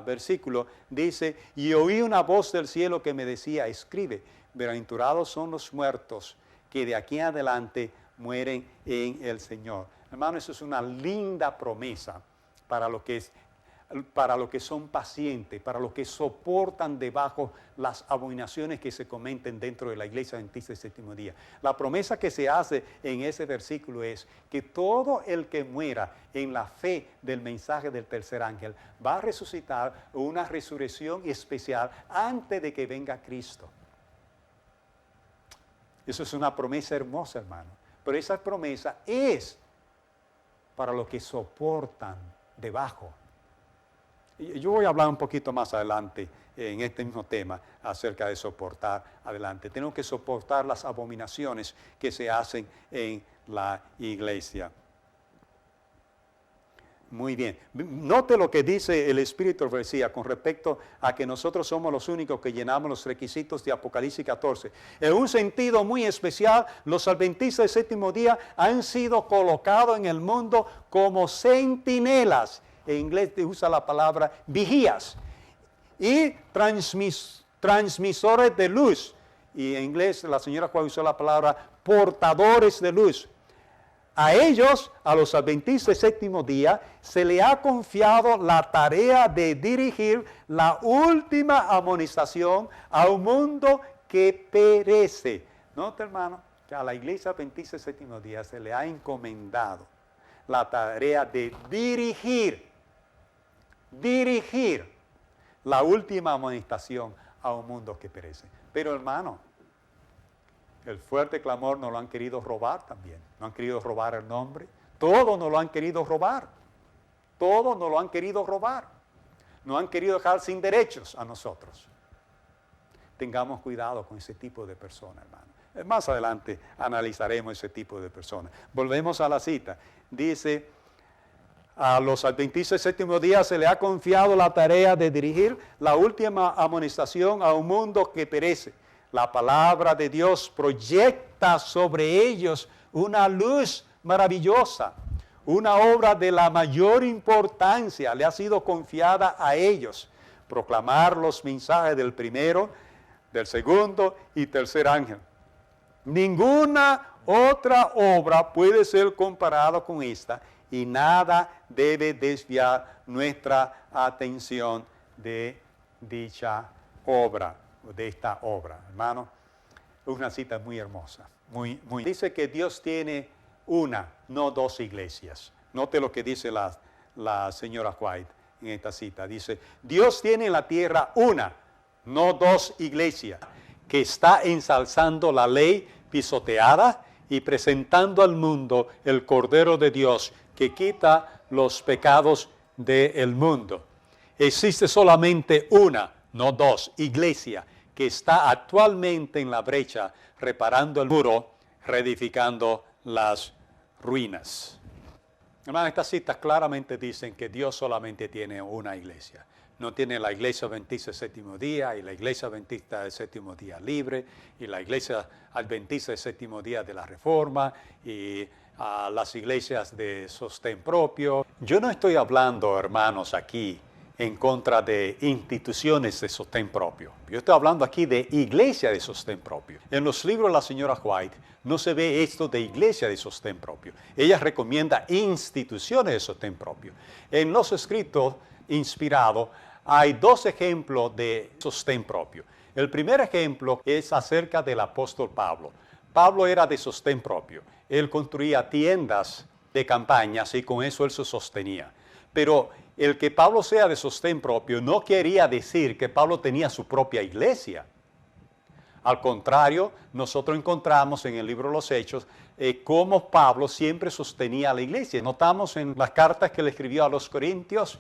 versículo. Dice, y oí una voz del cielo que me decía, escribe, bienaventurados son los muertos que de aquí en adelante mueren en el Señor. Hermano, eso es una linda promesa para los que son pacientes, para los que soportan debajo las abominaciones que se cometen dentro de la iglesia adventista del séptimo día. La promesa que se hace en ese versículo es que todo el que muera en la fe del mensaje del tercer ángel va a resucitar una resurrección especial antes de que venga Cristo. Eso es una promesa hermosa, hermano. Pero esa promesa es para los que soportan debajo Yo voy a hablar un poquito más adelante en este mismo tema acerca de soportar adelante. Tenemos que soportar las abominaciones que se hacen en la iglesia. Muy bien. Note lo que dice el Espíritu de Profecía con respecto a que nosotros somos los únicos que llenamos los requisitos de Apocalipsis 14. En un sentido muy especial, los adventistas del séptimo día han sido colocados en el mundo como centinelas. En inglés se usa la palabra vigías. Y transmisores de luz. Y en inglés la señora Juan usó la palabra portadores de luz. A ellos, a los adventistas del séptimo día, se le ha confiado la tarea de dirigir la última amonestación a un mundo que perece. Nota, hermano, que a la iglesia adventista del séptimo día se le ha encomendado la tarea de dirigir la última amonestación a un mundo que perece. Pero, hermano, el fuerte clamor nos lo han querido robar también. No han querido robar el nombre. Todo nos lo han querido robar. Todo nos lo han querido robar. Nos han querido dejar sin derechos a nosotros. Tengamos cuidado con ese tipo de personas, hermano. Más adelante analizaremos ese tipo de personas. Volvemos a la cita. Dice, a los adventistas del séptimo día se le ha confiado la tarea de dirigir la última amonestación a un mundo que perece. La palabra de Dios proyecta sobre ellos una luz maravillosa, una obra de la mayor importancia le ha sido confiada a ellos. Proclamar los mensajes del primero, del segundo y tercer ángel. Ninguna otra obra puede ser comparada con esta y nada debe desviar nuestra atención de dicha obra. De esta obra, hermano, es una cita muy hermosa, muy. Dice que Dios tiene una, no dos iglesias. Note lo que dice la señora White en esta cita. Dice, Dios tiene en la tierra una, no dos iglesias, que está ensalzando la ley pisoteada y presentando al mundo el Cordero de Dios que quita los pecados del mundo. Existe solamente una, no dos, iglesia que está actualmente en la brecha reparando el muro, reedificando las ruinas. Hermano, estas citas claramente dicen que Dios solamente tiene una iglesia. No tiene la iglesia adventista del séptimo día y la iglesia adventista del séptimo día libre y la iglesia adventista del séptimo día de la reforma y las iglesias de sostén propio. Yo no estoy hablando, hermanos, aquí en contra de instituciones de sostén propio. Yo estoy hablando aquí de iglesia de sostén propio. En los libros de la señora White no se ve esto de iglesia de sostén propio. Ella recomienda instituciones de sostén propio. En los escritos inspirados hay dos ejemplos de sostén propio. El primer ejemplo es acerca del apóstol Pablo. Pablo era de sostén propio. Él construía tiendas de campañas y con eso él se sostenía. Pero el que Pablo sea de sostén propio no quería decir que Pablo tenía su propia iglesia. Al contrario, nosotros encontramos en el libro de los Hechos cómo Pablo siempre sostenía a la iglesia. Notamos en las cartas que le escribió a los Corintios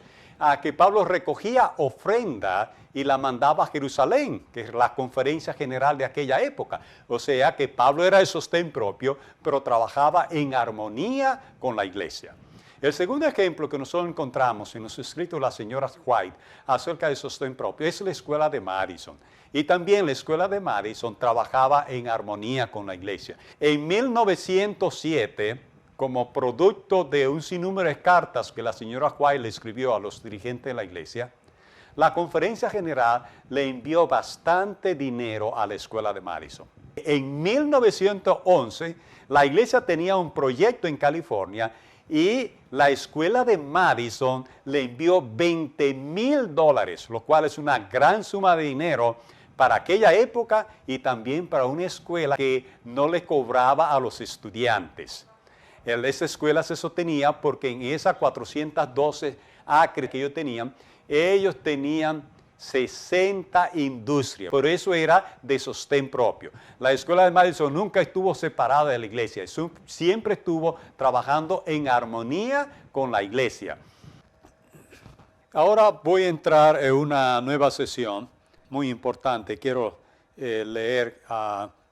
que Pablo recogía ofrenda y la mandaba a Jerusalén, que es la conferencia general de aquella época. O sea que Pablo era de sostén propio, pero trabajaba en armonía con la iglesia. El segundo ejemplo que nosotros encontramos en los escritos de la señora White acerca de sostén propio es la escuela de Madison. Y también la escuela de Madison trabajaba en armonía con la iglesia. En 1907, como producto de un sinnúmero de cartas que la señora White le escribió a los dirigentes de la iglesia, la conferencia general le envió bastante dinero a la escuela de Madison. En 1911, la iglesia tenía un proyecto en California y la escuela de Madison le envió $20,000, lo cual es una gran suma de dinero para aquella época y también para una escuela que no le cobraba a los estudiantes. Esa escuela se sostenía porque en esas 412 acres que ellos tenían 60 industrias. Por eso era de sostén propio. La escuela de Madison nunca estuvo separada de la iglesia. Siempre estuvo trabajando en armonía con la iglesia. Ahora voy a entrar en una nueva sesión muy importante. Quiero leer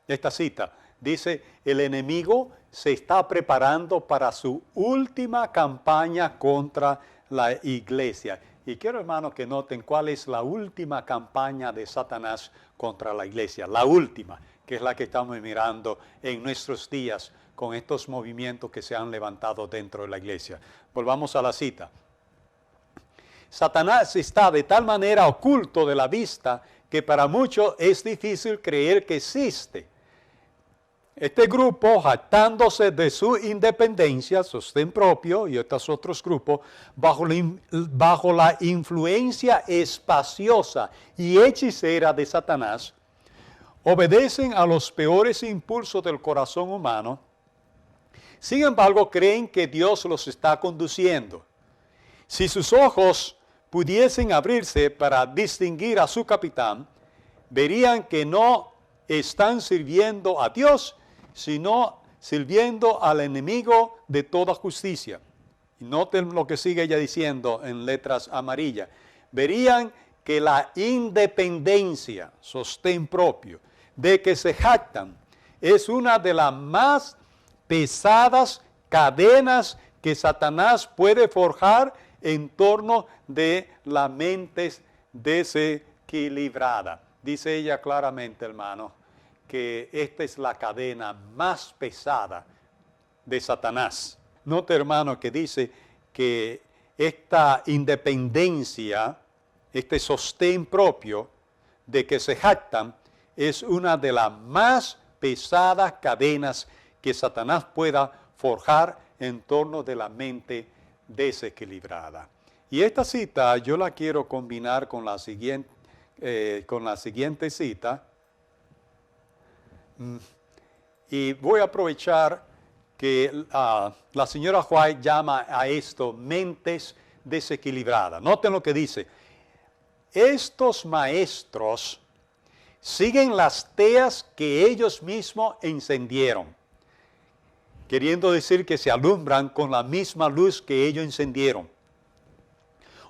esta cita. Dice, el enemigo se está preparando para su última campaña contra la iglesia. Y quiero, hermanos, que noten cuál es la última campaña de Satanás contra la iglesia. La última, que es la que estamos mirando en nuestros días con estos movimientos que se han levantado dentro de la iglesia. Volvamos a la cita. Satanás está de tal manera oculto de la vista que para muchos es difícil creer que existe. Este grupo, jactándose de su independencia, sostén propio, y estos otros grupos, bajo la influencia espaciosa y hechicera de Satanás, obedecen a los peores impulsos del corazón humano. Sin embargo, creen que Dios los está conduciendo. Si sus ojos pudiesen abrirse para distinguir a su capitán, verían que no están sirviendo a Dios, sino sirviendo al enemigo de toda justicia. Y noten lo que sigue ella diciendo en letras amarillas. Verían que la independencia, sostén propio, de que se jactan, es una de las más pesadas cadenas que Satanás puede forjar en torno de la mente desequilibrada. Dice ella claramente, hermano, que esta es la cadena más pesada de Satanás. Note, hermano, que dice que esta independencia, este sostén propio de que se jactan, es una de las más pesadas cadenas que Satanás pueda forjar en torno de la mente desequilibrada. Y esta cita yo la quiero combinar con la siguiente cita. Y voy a aprovechar que la señora White llama a esto mentes desequilibradas. Noten lo que dice. Estos maestros siguen las teas que ellos mismos encendieron, queriendo decir que se alumbran con la misma luz que ellos encendieron.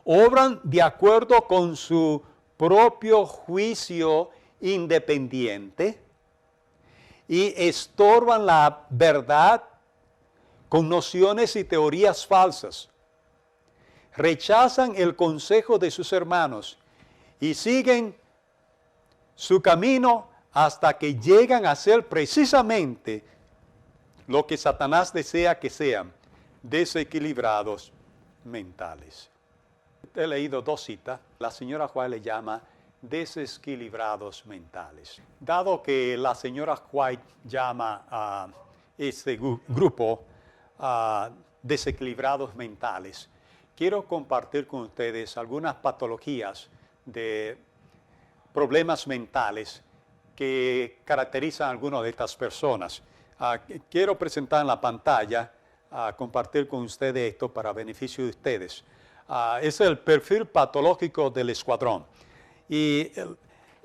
Obran de acuerdo con su propio juicio independiente y estorban la verdad con nociones y teorías falsas. Rechazan el consejo de sus hermanos y siguen su camino hasta que llegan a ser precisamente lo que Satanás desea que sean, desequilibrados mentales. He leído dos citas. La señora White le llama desequilibrados mentales. Dado que la señora White llama a este grupo desequilibrados mentales, quiero compartir con ustedes algunas patologías de problemas mentales que caracterizan a algunas de estas personas. Quiero presentar en la pantalla, compartir con ustedes esto para beneficio de ustedes. Es el perfil patológico del escuadrón. Y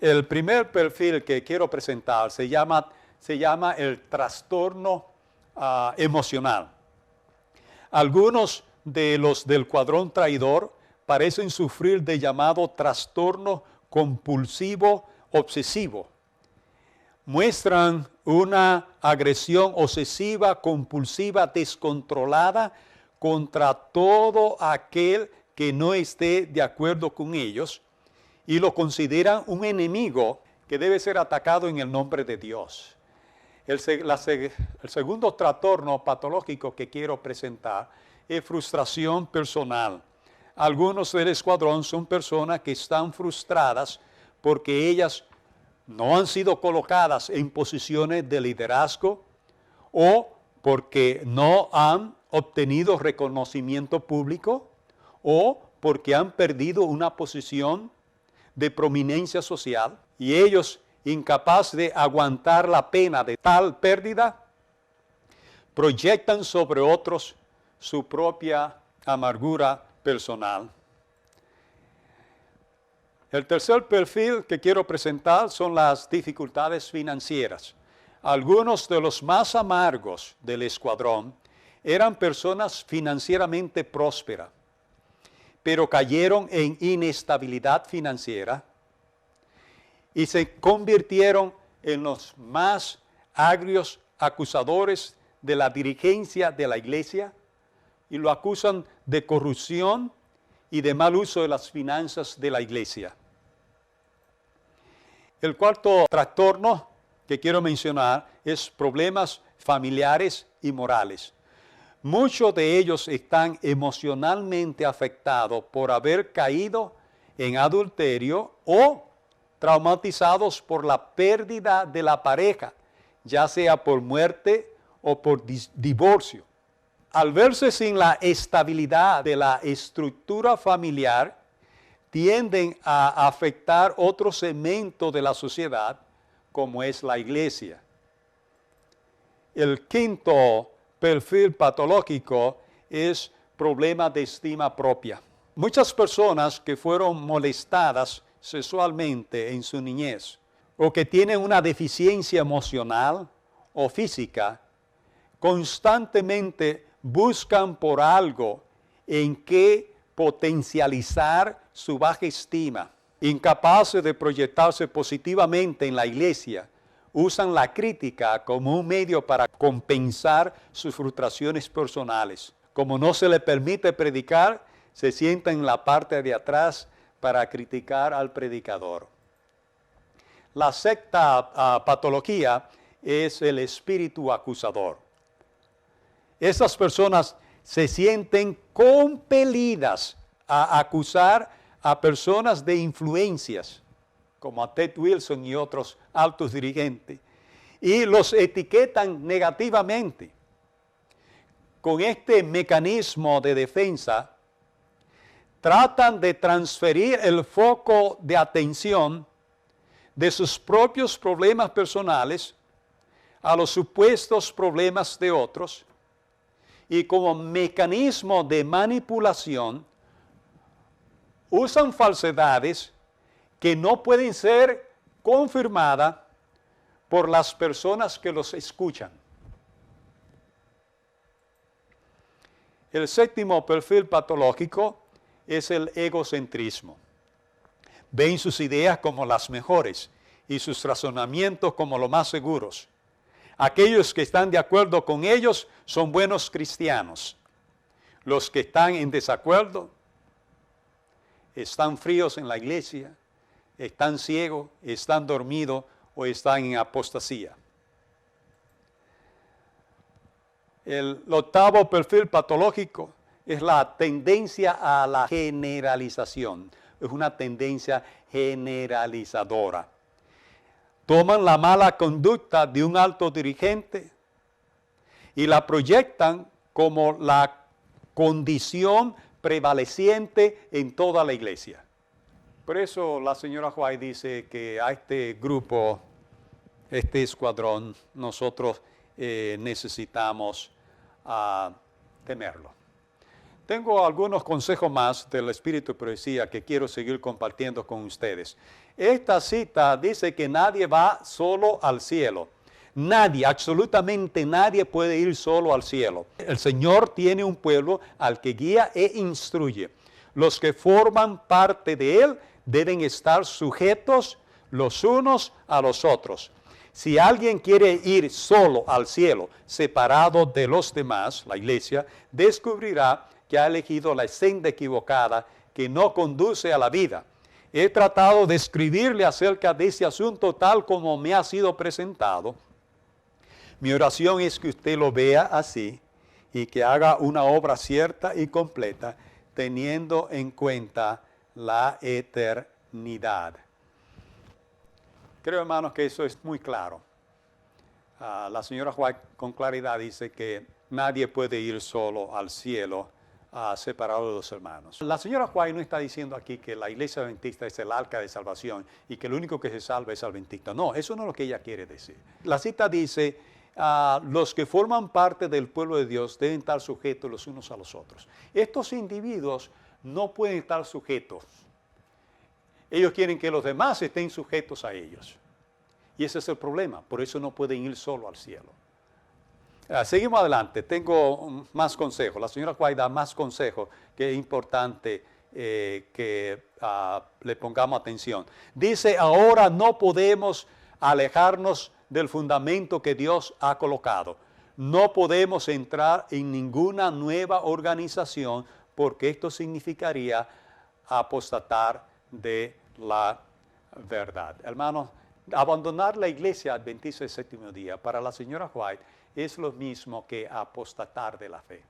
el primer perfil que quiero presentar se llama el trastorno emocional. Algunos de los del cuadrón traidor parecen sufrir de llamado trastorno compulsivo obsesivo. Muestran una agresión obsesiva compulsiva descontrolada contra todo aquel que no esté de acuerdo con ellos y lo consideran un enemigo que debe ser atacado en el nombre de Dios. El segundo trastorno patológico que quiero presentar es frustración personal. Algunos del escuadrón son personas que están frustradas porque ellas no han sido colocadas en posiciones de liderazgo o porque no han obtenido reconocimiento público o porque han perdido una posición de prominencia social y ellos, incapaces de aguantar la pena de tal pérdida, proyectan sobre otros su propia amargura personal. El tercer perfil que quiero presentar son las dificultades financieras. Algunos de los más amargos del escuadrón eran personas financieramente prósperas, pero cayeron en inestabilidad financiera y se convirtieron en los más agrios acusadores de la dirigencia de la iglesia y lo acusan de corrupción y de mal uso de las finanzas de la iglesia. El cuarto trastorno que quiero mencionar es problemas familiares y morales. Muchos de ellos están emocionalmente afectados por haber caído en adulterio o traumatizados por la pérdida de la pareja, ya sea por muerte o por divorcio. Al verse sin la estabilidad de la estructura familiar, tienden a afectar otro segmento de la sociedad, como es la iglesia. El quinto perfil patológico es problema de estima propia. Muchas personas que fueron molestadas sexualmente en su niñez o que tienen una deficiencia emocional o física, constantemente buscan por algo en que potencializar su baja estima. Incapaces de proyectarse positivamente en la iglesia, usan la crítica como un medio para compensar sus frustraciones personales. Como no se les permite predicar, se sientan en la parte de atrás para criticar al predicador. La sexta patología es el espíritu acusador. Estas personas se sienten compelidas a acusar a personas de influencias, como a Ted Wilson y otros altos dirigentes, y los etiquetan negativamente. Con este mecanismo de defensa, tratan de transferir el foco de atención de sus propios problemas personales a los supuestos problemas de otros, y como mecanismo de manipulación, usan falsedades que no pueden ser confirmadas por las personas que los escuchan. El séptimo perfil patológico es el egocentrismo. Ven sus ideas como las mejores y sus razonamientos como los más seguros. Aquellos que están de acuerdo con ellos son buenos cristianos. Los que están en desacuerdo están fríos en la iglesia, están ciegos, están dormidos o están en apostasía. El octavo perfil patológico es la tendencia a la generalización. Es una tendencia generalizadora. Toman la mala conducta de un alto dirigente y la proyectan como la condición prevaleciente en toda la iglesia. Por eso la señora White dice que a este grupo, este escuadrón, nosotros necesitamos temerlo. Tengo algunos consejos más del Espíritu de Profecía que quiero seguir compartiendo con ustedes. Esta cita dice que nadie va solo al cielo. Nadie, absolutamente nadie puede ir solo al cielo. El Señor tiene un pueblo al que guía e instruye. Los que forman parte de Él deben estar sujetos los unos a los otros. Si alguien quiere ir solo al cielo, separado de los demás, la iglesia, descubrirá que ha elegido la senda equivocada que no conduce a la vida. He tratado de escribirle acerca de ese asunto tal como me ha sido presentado. Mi oración es que usted lo vea así y que haga una obra cierta y completa, teniendo en cuenta la eternidad. Creo, hermanos, que eso es muy claro. La señora White con claridad dice que nadie puede ir solo al cielo separado de los hermanos. La señora White no está diciendo aquí que la iglesia adventista es el arca de salvación y que el único que se salva es adventista. No, eso no es lo que ella quiere decir. La cita dice, los que forman parte del pueblo de Dios deben estar sujetos los unos a los otros. Estos individuos no pueden estar sujetos. Ellos quieren que los demás estén sujetos a ellos. Y ese es el problema, por eso no pueden ir solo al cielo. Seguimos adelante, tengo más consejos. La señora White da más consejos que es importante que le pongamos atención. Dice, ahora no podemos alejarnos del fundamento que Dios ha colocado. No podemos entrar en ninguna nueva organización porque esto significaría apostatar de la verdad. Hermanos, abandonar la iglesia adventista del séptimo día para la señora White es lo mismo que apostatar de la fe.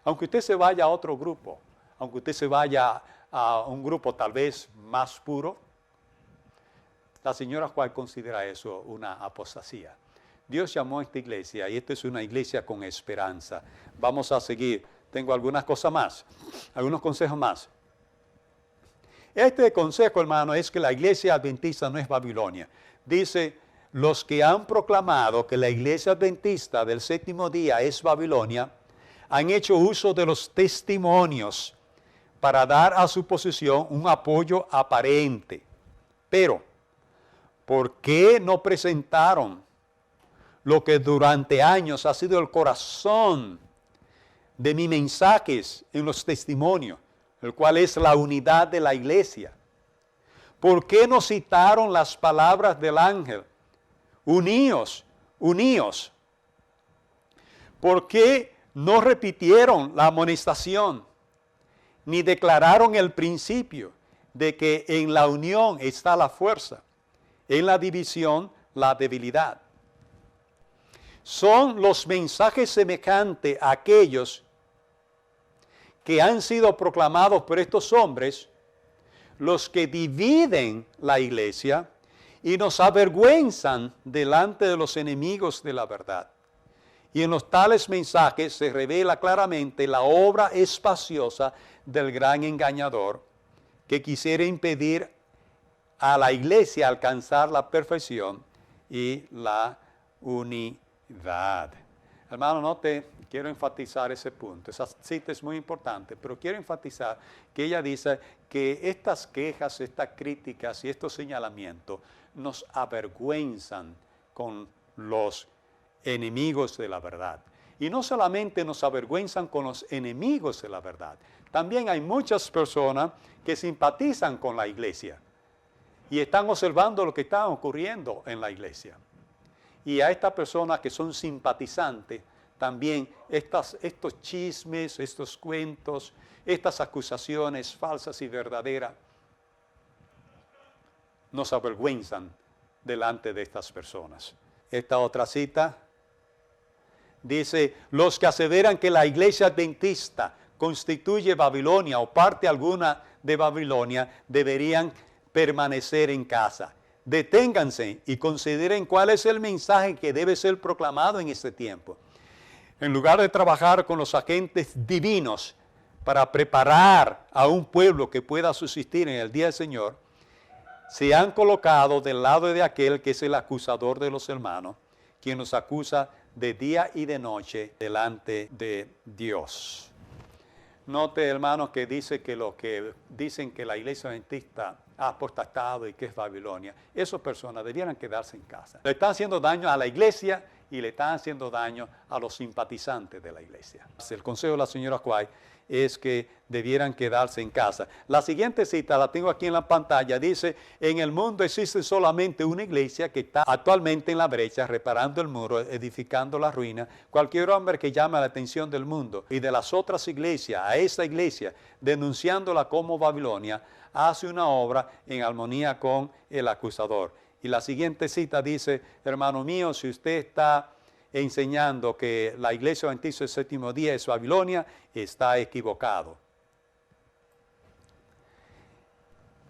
Aunque usted se vaya a otro grupo, aunque usted se vaya a un grupo tal vez más puro, la señora White considera eso una apostasía. Dios llamó a esta iglesia y esta es una iglesia con esperanza. Vamos a seguir. Tengo algunas cosas más, algunos consejos más. Este consejo, hermano, es que la iglesia adventista no es Babilonia. Dice, los que han proclamado que la iglesia adventista del séptimo día es Babilonia, han hecho uso de los testimonios para dar a su posición un apoyo aparente. Pero, ¿por qué no presentaron lo que durante años ha sido el corazón de mis mensajes en los testimonios, el cual es la unidad de la iglesia? ¿Por qué no citaron las palabras del ángel? Uníos, uníos. ¿Por qué no repitieron la amonestación, ni declararon el principio de que en la unión está la fuerza, en la división la debilidad? Son los mensajes semejantes a aquellos que han sido proclamados por estos hombres los que dividen la iglesia y nos avergüenzan delante de los enemigos de la verdad. Y en los tales mensajes se revela claramente la obra espaciosa del gran engañador que quisiera impedir a la iglesia alcanzar la perfección y la unidad. Hermano, quiero enfatizar ese punto. Esa cita es muy importante, pero quiero enfatizar que ella dice que estas quejas, estas críticas y estos señalamientos nos avergüenzan con los enemigos de la verdad. Y no solamente nos avergüenzan con los enemigos de la verdad, también hay muchas personas que simpatizan con la iglesia y están observando lo que está ocurriendo en la iglesia. Y a estas personas que son simpatizantes, también estos chismes, estos cuentos, estas acusaciones falsas y verdaderas, nos avergüenzan delante de estas personas. Esta otra cita dice, los que aseveran que la iglesia adventista constituye Babilonia o parte alguna de Babilonia, deberían permanecer en casa. Deténganse y consideren cuál es el mensaje que debe ser proclamado en este tiempo. En lugar de trabajar con los agentes divinos para preparar a un pueblo que pueda subsistir en el día del Señor, se han colocado del lado de aquel que es el acusador de los hermanos, quien nos acusa de día y de noche delante de Dios. Note, hermanos, que dice que los que dicen que la iglesia adventista ha apostatado y que es Babilonia, esas personas debieran quedarse en casa. Le están haciendo daño a la iglesia y le están haciendo daño a los simpatizantes de la iglesia. El consejo de la señora White es que debieran quedarse en casa. La siguiente cita la tengo aquí en la pantalla. Dice, en el mundo existe solamente una iglesia que está actualmente en la brecha, reparando el muro, edificando la ruina. Cualquier hombre que llame la atención del mundo y de las otras iglesias a esta iglesia, denunciándola como Babilonia, hace una obra en armonía con el acusador. Y la siguiente cita dice, hermano mío, si usted está enseñando que la iglesia adventista del séptimo día es Babilonia, está equivocado.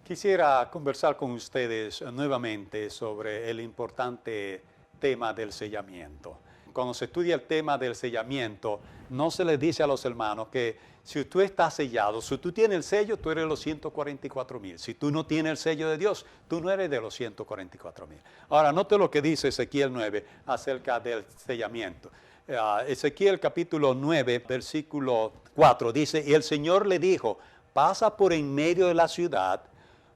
Quisiera conversar con ustedes nuevamente sobre el importante tema del sellamiento. Cuando se estudia el tema del sellamiento, no se le dice a los hermanos que si tú estás sellado, si tú tienes el sello, tú eres de los 144,000. Si tú no tienes el sello de Dios, tú no eres de los 144,000. Ahora, note lo que dice Ezequiel 9 acerca del sellamiento. Ezequiel capítulo 9, versículo 4, dice, y el Señor le dijo, pasa por en medio de la ciudad,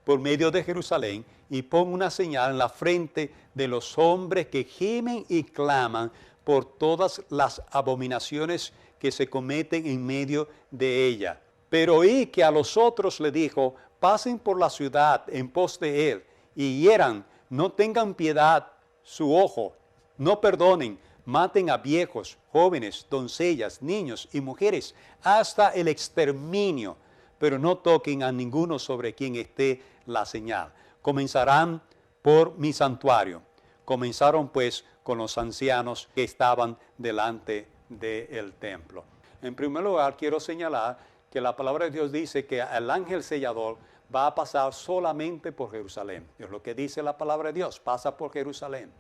por medio de Jerusalén, y pon una señal en la frente de los hombres que gimen y claman por todas las abominaciones que se cometen en medio de ella. Pero oí que a los otros le dijo, pasen por la ciudad en pos de él, y hieran, no tengan piedad su ojo, no perdonen, maten a viejos, jóvenes, doncellas, niños y mujeres, hasta el exterminio, pero no toquen a ninguno sobre quien esté la señal. Comenzarán por mi santuario. Comenzaron pues con los ancianos que estaban delante del templo. En primer lugar, quiero señalar que la palabra de Dios dice que el ángel sellador va a pasar solamente por Jerusalén. Es lo que dice la palabra de Dios, pasa por Jerusalén.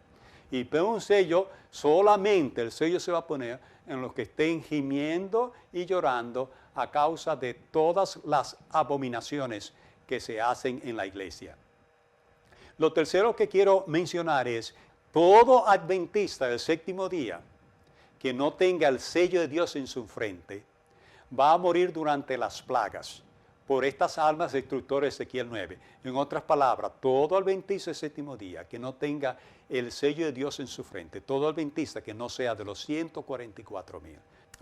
Y pone un sello, solamente el sello se va a poner en los que estén gimiendo y llorando a causa de todas las abominaciones que se hacen en la iglesia. Lo tercero que quiero mencionar es, todo adventista del séptimo día que no tenga el sello de Dios en su frente, va a morir durante las plagas por estas almas destructoras de Ezequiel 9. En otras palabras, todo adventista del séptimo día que no tenga el sello de Dios en su frente, todo adventista que no sea de los 144,000,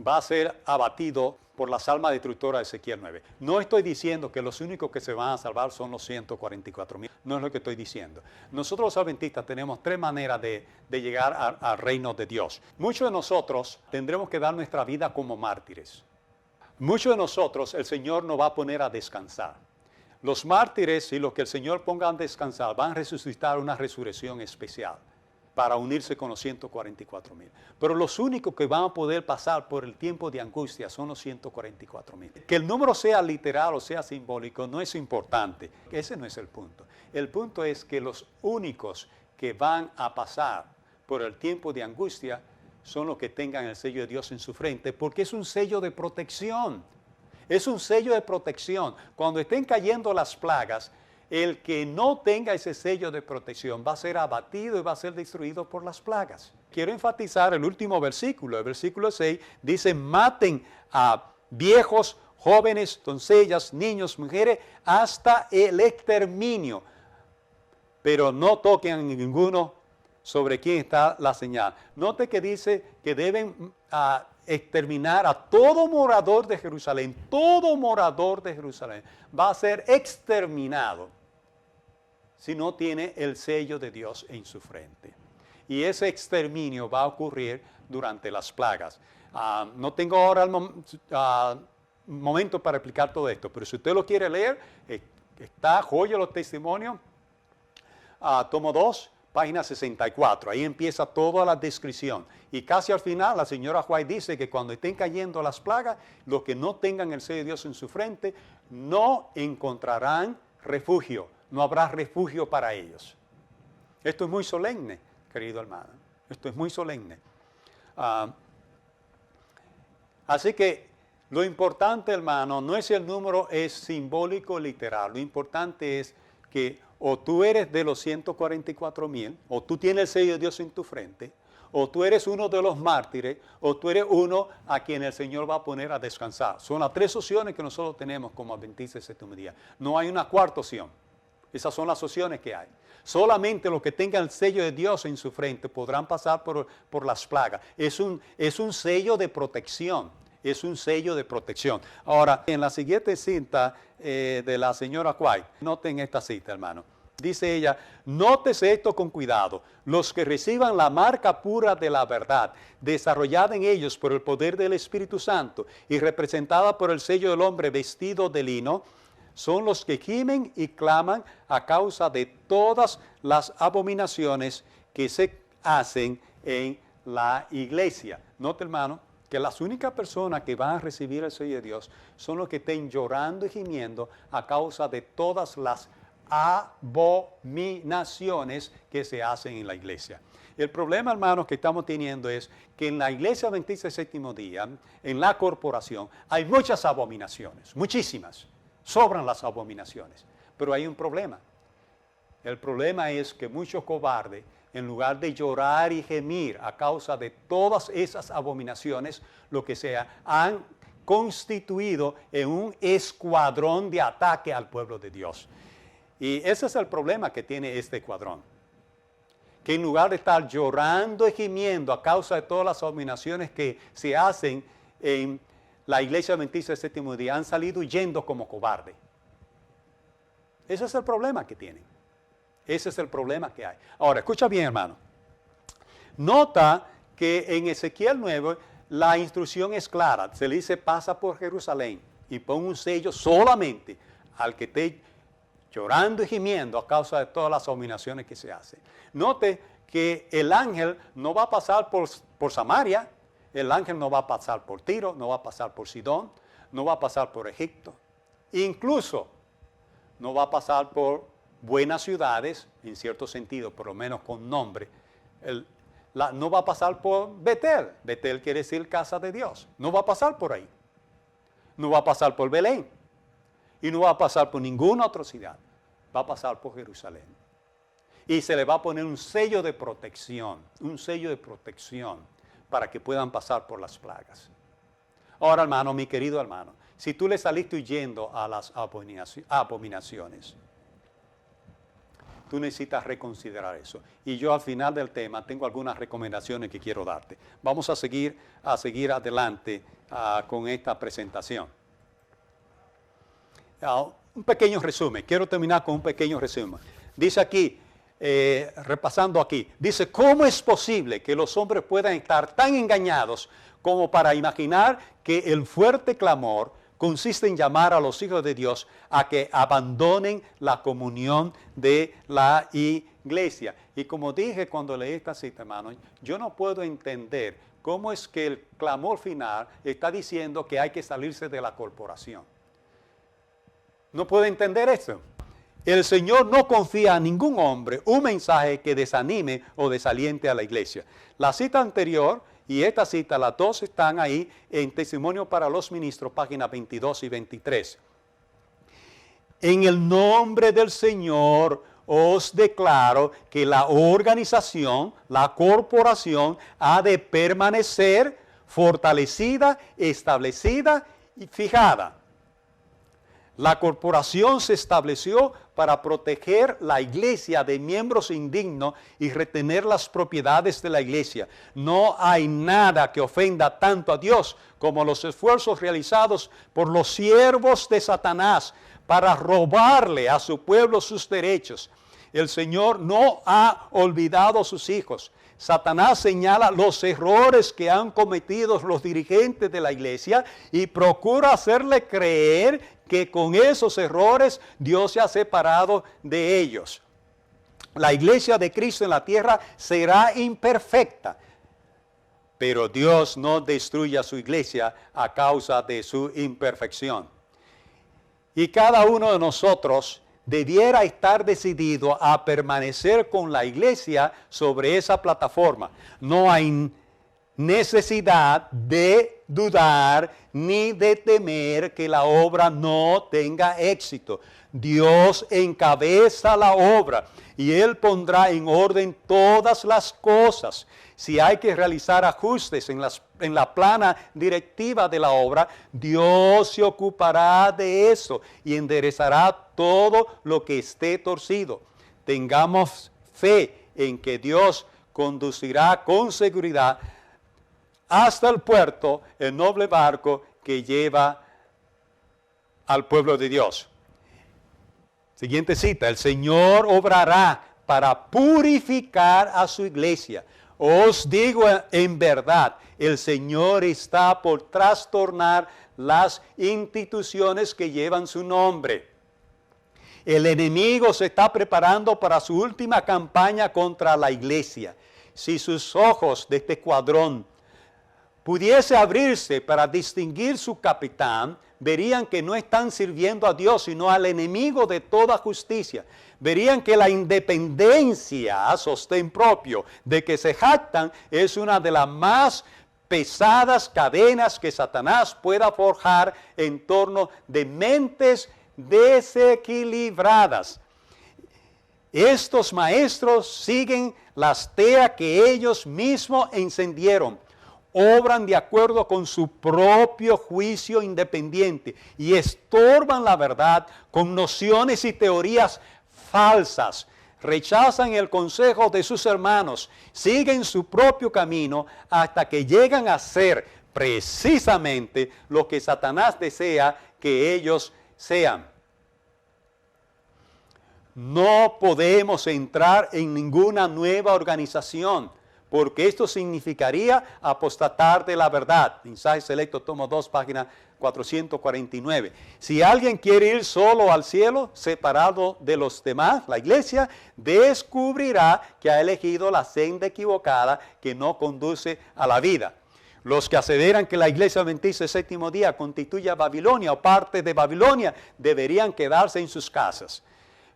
va a ser abatido por las almas destructoras de Ezequiel 9. No estoy diciendo que los únicos que se van a salvar son los 144,000. No es lo que estoy diciendo. Nosotros los adventistas tenemos tres maneras de llegar al reino de Dios. Muchos de nosotros tendremos que dar nuestra vida como mártires. Muchos de nosotros el Señor nos va a poner a descansar. Los mártires y los que el Señor ponga a descansar van a resucitar una resurrección especial para unirse con los 144,000. Pero los únicos que van a poder pasar por el tiempo de angustia son los 144,000. Que el número sea literal o sea simbólico no es importante. Ese no es el punto. El punto es que los únicos que van a pasar por el tiempo de angustia son los que tengan el sello de Dios en su frente, porque es un sello de protección. Es un sello de protección. Cuando estén cayendo las plagas, el que no tenga ese sello de protección va a ser abatido y va a ser destruido por las plagas. Quiero enfatizar el último versículo. El versículo 6 dice, maten a viejos, jóvenes, doncellas, niños, mujeres, hasta el exterminio. Pero no toquen a ninguno sobre quién está la señal. Note que dice que deben exterminar a todo morador de Jerusalén. Todo morador de Jerusalén va a ser exterminado si no tiene el sello de Dios en su frente. Y ese exterminio va a ocurrir durante las plagas. No tengo ahora el momento para explicar todo esto, pero si usted lo quiere leer, está Joya los Testimonios, tomo 2, página 64, ahí empieza toda la descripción. Y casi al final la señora White dice que cuando estén cayendo las plagas, los que no tengan el sello de Dios en su frente, no encontrarán refugio, no habrá refugio para ellos. Esto es muy solemne, querido hermano, esto es muy solemne. Así que lo importante, hermano, no es el número, es simbólico, literal. Lo importante es que o tú eres de los 144,000, o tú tienes el sello de Dios en tu frente, o tú eres uno de los mártires, o tú eres uno a quien el Señor va a poner a descansar. Son las tres opciones que nosotros tenemos como adventistas del séptimo día. No hay una cuarta opción. Esas son las opciones que hay. Solamente los que tengan el sello de Dios en su frente podrán pasar por las plagas. Es un sello de protección. Es un sello de protección. Ahora, en la siguiente cita de la señora White, noten esta cita, hermano. Dice ella, nótese esto con cuidado. Los que reciban la marca pura de la verdad, desarrollada en ellos por el poder del Espíritu Santo y representada por el sello del hombre vestido de lino, son los que gimen y claman a causa de todas las abominaciones que se hacen en la iglesia. Note, hermano, que las únicas personas que van a recibir el sello de Dios son los que estén llorando y gimiendo a causa de todas las abominaciones que se hacen en la iglesia. El problema, hermanos, que estamos teniendo es que en la iglesia adventista del séptimo día, en la corporación, hay muchas abominaciones, muchísimas. Sobran las abominaciones. Pero hay un problema. El problema es que muchos cobardes, en lugar de llorar y gemir a causa de todas esas abominaciones, lo que sea, han constituido en un escuadrón de ataque al pueblo de Dios. Y ese es el problema que tiene este escuadrón. Que en lugar de estar llorando y gimiendo a causa de todas las abominaciones que se hacen en la iglesia adventista del séptimo día han salido huyendo como cobardes. Ese es el problema que tienen. Ese es el problema que hay. Ahora, escucha bien, hermano. Nota que en Ezequiel 9 la instrucción es clara. Se le dice, pasa por Jerusalén y pon un sello solamente al que esté llorando y gimiendo a causa de todas las abominaciones que se hacen. Note que el ángel no va a pasar por Samaria, el ángel no va a pasar por Tiro, no va a pasar por Sidón, no va a pasar por Egipto. Incluso no va a pasar por buenas ciudades, en cierto sentido, por lo menos con nombre. No va a pasar por Betel. Betel quiere decir casa de Dios. No va a pasar por ahí. No va a pasar por Belén. Y no va a pasar por ninguna otra ciudad. Va a pasar por Jerusalén. Y se le va a poner un sello de protección. Un sello de protección para que puedan pasar por las plagas. Ahora, hermano, mi querido hermano, si tú le saliste huyendo a las abominaciones, tú necesitas reconsiderar eso. Y yo al final del tema tengo algunas recomendaciones que quiero darte. Vamos a seguir adelante con esta presentación. Un pequeño resumen. Quiero terminar con un pequeño resumen. Dice aquí, repasando aquí, dice, ¿cómo es posible que los hombres puedan estar tan engañados como para imaginar que el fuerte clamor consiste en llamar a los hijos de Dios a que abandonen la comunión de la iglesia? Y como dije cuando leí esta cita, hermano, yo no puedo entender cómo es que el clamor final está diciendo que hay que salirse de la corporación. No puedo entender eso. El Señor no confía a ningún hombre un mensaje que desanime o desaliente a la iglesia. La cita anterior y esta cita, las dos están ahí en Testimonio para los Ministros, páginas 22 y 23. En el nombre del Señor os declaro que la organización, la corporación, ha de permanecer fortalecida, establecida y fijada. La corporación se estableció para proteger la iglesia de miembros indignos y retener las propiedades de la iglesia. No hay nada que ofenda tanto a Dios como los esfuerzos realizados por los siervos de Satanás para robarle a su pueblo sus derechos. El Señor no ha olvidado a sus hijos. Satanás señala los errores que han cometido los dirigentes de la iglesia y procura hacerle creer que con esos errores Dios se ha separado de ellos. La iglesia de Cristo en la tierra será imperfecta, pero Dios no destruye a su iglesia a causa de su imperfección. Y cada uno de nosotros debiera estar decidido a permanecer con la iglesia sobre esa plataforma. No hay necesidad de dudar ni de temer que la obra no tenga éxito. Dios encabeza la obra y Él pondrá en orden todas las cosas. Si hay que realizar ajustes en la plana directiva de la obra, Dios se ocupará de eso y enderezará todo lo que esté torcido. Tengamos fe en que Dios conducirá con seguridad hasta el puerto el noble barco que lleva al pueblo de Dios. Siguiente cita, el Señor obrará para purificar a su iglesia. Os digo en verdad, el Señor está por trastornar las instituciones que llevan su nombre. El enemigo se está preparando para su última campaña contra la iglesia. Si sus ojos de este escuadrón pudiese abrirse para distinguir su capitán, verían que no están sirviendo a Dios, sino al enemigo de toda justicia. Verían que la independencia, sostén propio, de que se jactan, es una de las más pesadas cadenas que Satanás pueda forjar en torno de mentes desequilibradas. Estos maestros siguen las teas que ellos mismos encendieron. Obran de acuerdo con su propio juicio independiente y estorban la verdad con nociones y teorías falsas. Rechazan el consejo de sus hermanos, siguen su propio camino hasta que llegan a ser precisamente lo que Satanás desea que ellos sean. No podemos entrar en ninguna nueva organización, porque esto significaría apostatar de la verdad. Mensaje Selecto, tomo 2, página 449. Si alguien quiere ir solo al cielo, separado de los demás, la iglesia descubrirá que ha elegido la senda equivocada que no conduce a la vida. Los que aseveran que la iglesia adventista del séptimo día constituye a Babilonia o parte de Babilonia, deberían quedarse en sus casas.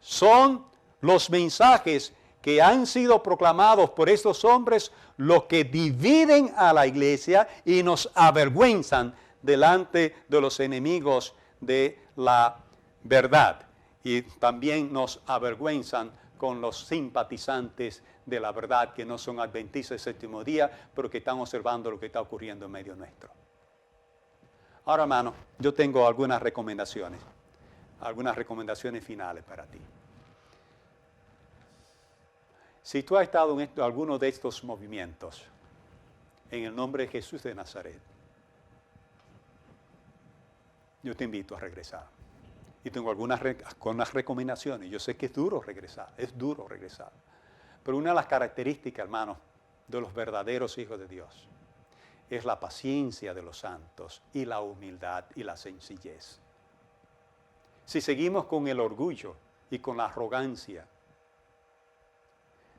Son los mensajes que han sido proclamados por estos hombres los que dividen a la iglesia y nos avergüenzan delante de los enemigos de la verdad. Y también nos avergüenzan con los simpatizantes de la verdad que no son adventistas del séptimo día, pero que están observando lo que está ocurriendo en medio nuestro. Ahora, hermano, yo tengo algunas recomendaciones finales para ti. Si tú has estado en alguno de estos movimientos, en el nombre de Jesús de Nazaret, yo te invito a regresar. Y tengo algunas recomendaciones. Yo sé que es duro regresar. Pero una de las características, hermanos, de los verdaderos hijos de Dios es la paciencia de los santos y la humildad y la sencillez. Si seguimos con el orgullo y con la arrogancia,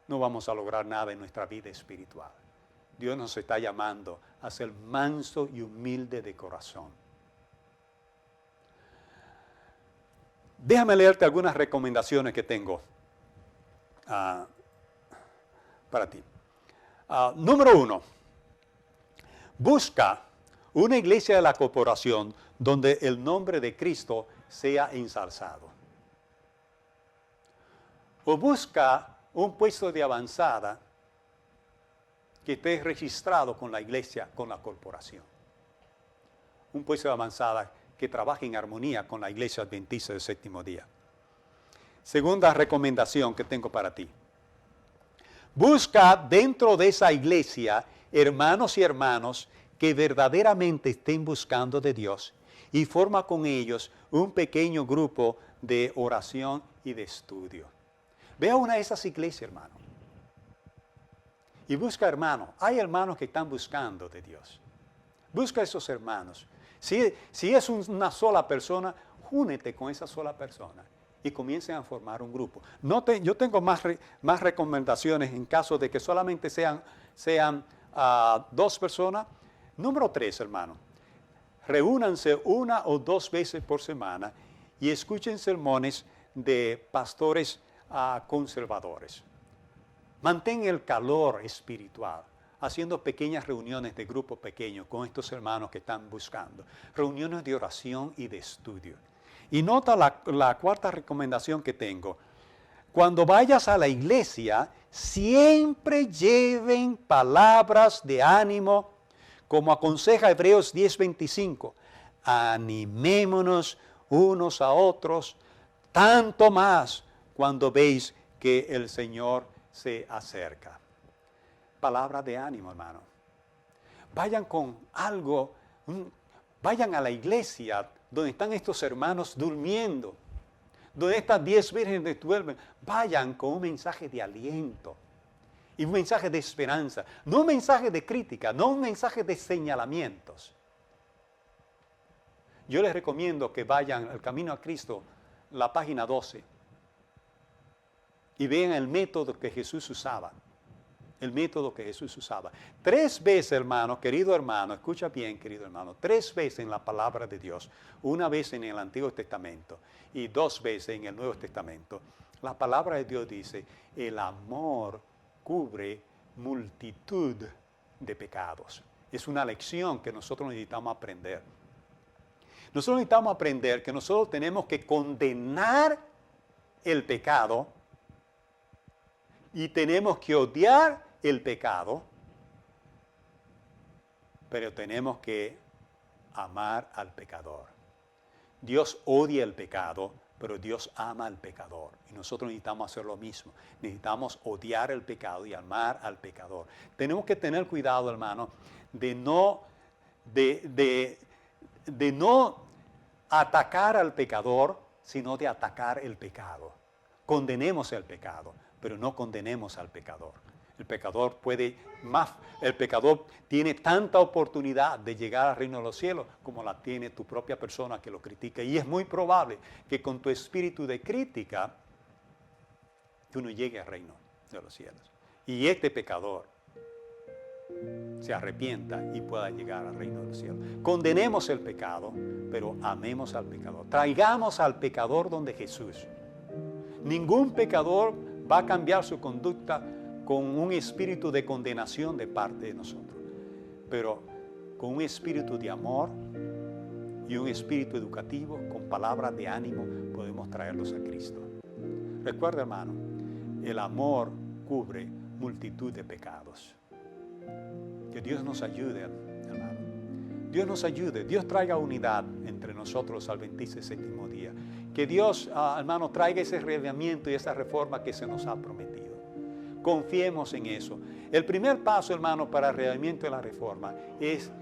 no vamos a lograr nada en nuestra vida espiritual. Dios nos está llamando a ser manso y humilde de corazón. Déjame leerte algunas recomendaciones que tengo para ti. Número 1. Busca una iglesia de la corporación donde el nombre de Cristo sea ensalzado. O busca un puesto de avanzada que esté registrado con la iglesia, con la corporación. Un puesto de avanzada que trabaje en armonía con la iglesia adventista del séptimo día. Segunda recomendación que tengo para ti. Busca dentro de esa iglesia hermanos y hermanas que verdaderamente estén buscando de Dios y forma con ellos un pequeño grupo de oración y de estudio. Ve a una de esas iglesias, hermano. Y busca hermanos. Hay hermanos que están buscando de Dios. Busca a esos hermanos. Si es una sola persona, únete con esa sola persona y comiencen a formar un grupo. Yo tengo más recomendaciones en caso de que solamente sean 2 personas. Número 3, hermano. Reúnanse 1 o 2 veces por semana y escuchen sermones de pastores conservadores. Mantén el calor espiritual, haciendo pequeñas reuniones de grupo pequeño con estos hermanos que están buscando. Reuniones de oración y de estudio. Y nota la cuarta recomendación que tengo. Cuando vayas a la iglesia, siempre lleven palabras de ánimo, como aconseja Hebreos 10:25. Animémonos unos a otros, tanto más cuando veis que el Señor se acerca. Palabra de ánimo, hermano. Vayan con algo, vayan a la iglesia donde están estos hermanos durmiendo, donde estas 10 vírgenes duermen. Vayan con un mensaje de aliento y un mensaje de esperanza, no un mensaje de crítica, no un mensaje de señalamientos. Yo les recomiendo que vayan al Camino a Cristo, la página 12, y vean el método que Jesús usaba. El método que Jesús usaba. 3 veces, hermano, querido hermano, escucha bien, querido hermano, 3 veces en la palabra de Dios, 1 vez en el Antiguo Testamento y 2 veces en el Nuevo Testamento. La palabra de Dios dice, el amor cubre multitud de pecados. Es una lección que nosotros necesitamos aprender. Nosotros necesitamos aprender que nosotros tenemos que condenar el pecado y tenemos que odiar el pecado, pero tenemos que amar al pecador. Dios odia el pecado, pero Dios ama al pecador. Y nosotros necesitamos hacer lo mismo. Necesitamos odiar el pecado y amar al pecador. Tenemos que tener cuidado, hermano, de no de no atacar al pecador, sino de atacar el pecado. Condenemos el pecado, pero no condenemos al pecador. El pecador tiene tanta oportunidad de llegar al reino de los cielos como la tiene tu propia persona que lo critica. Y es muy probable que con tu espíritu de crítica tú no llegues al reino de los cielos. Y este pecador se arrepienta y pueda llegar al reino de los cielos. Condenemos el pecado, pero amemos al pecador. Traigamos al pecador donde Jesús. Ningún pecador va a cambiar su conducta con un espíritu de condenación de parte de nosotros, pero con un espíritu de amor y un espíritu educativo, con palabras de ánimo, podemos traerlos a Cristo. Recuerda, hermano, el amor cubre multitud de pecados. Que Dios nos ayude, hermano. Dios nos ayude, Dios traiga unidad entre nosotros al 27º día. Que Dios, hermano, traiga ese reavivamiento y esa reforma que se nos ha prometido. Confiemos en eso. El primer paso, hermano, para el reavivamiento y la reforma es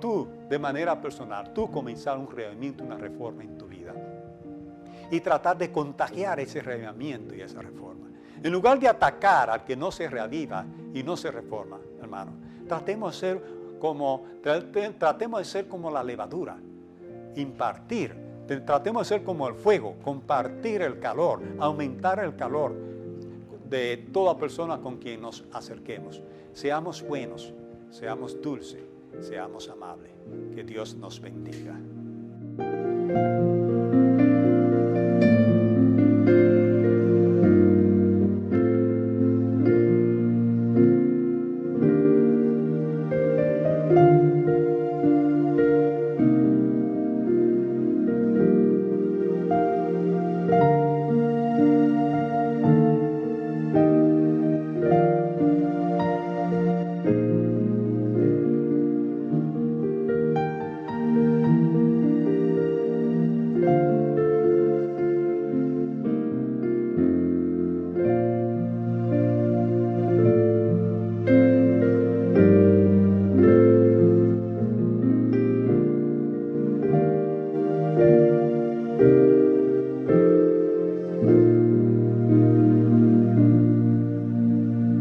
tú, de manera personal, tú comenzar un reavivamiento, una reforma en tu vida. Y tratar de contagiar ese reavivamiento y esa reforma. En lugar de atacar al que no se reaviva y no se reforma, hermano, tratemos de ser como la levadura, impartir, tratemos de ser como el fuego, compartir el calor, aumentar el calor de toda persona con quien nos acerquemos. Seamos buenos, seamos dulces, seamos amables. Que Dios nos bendiga.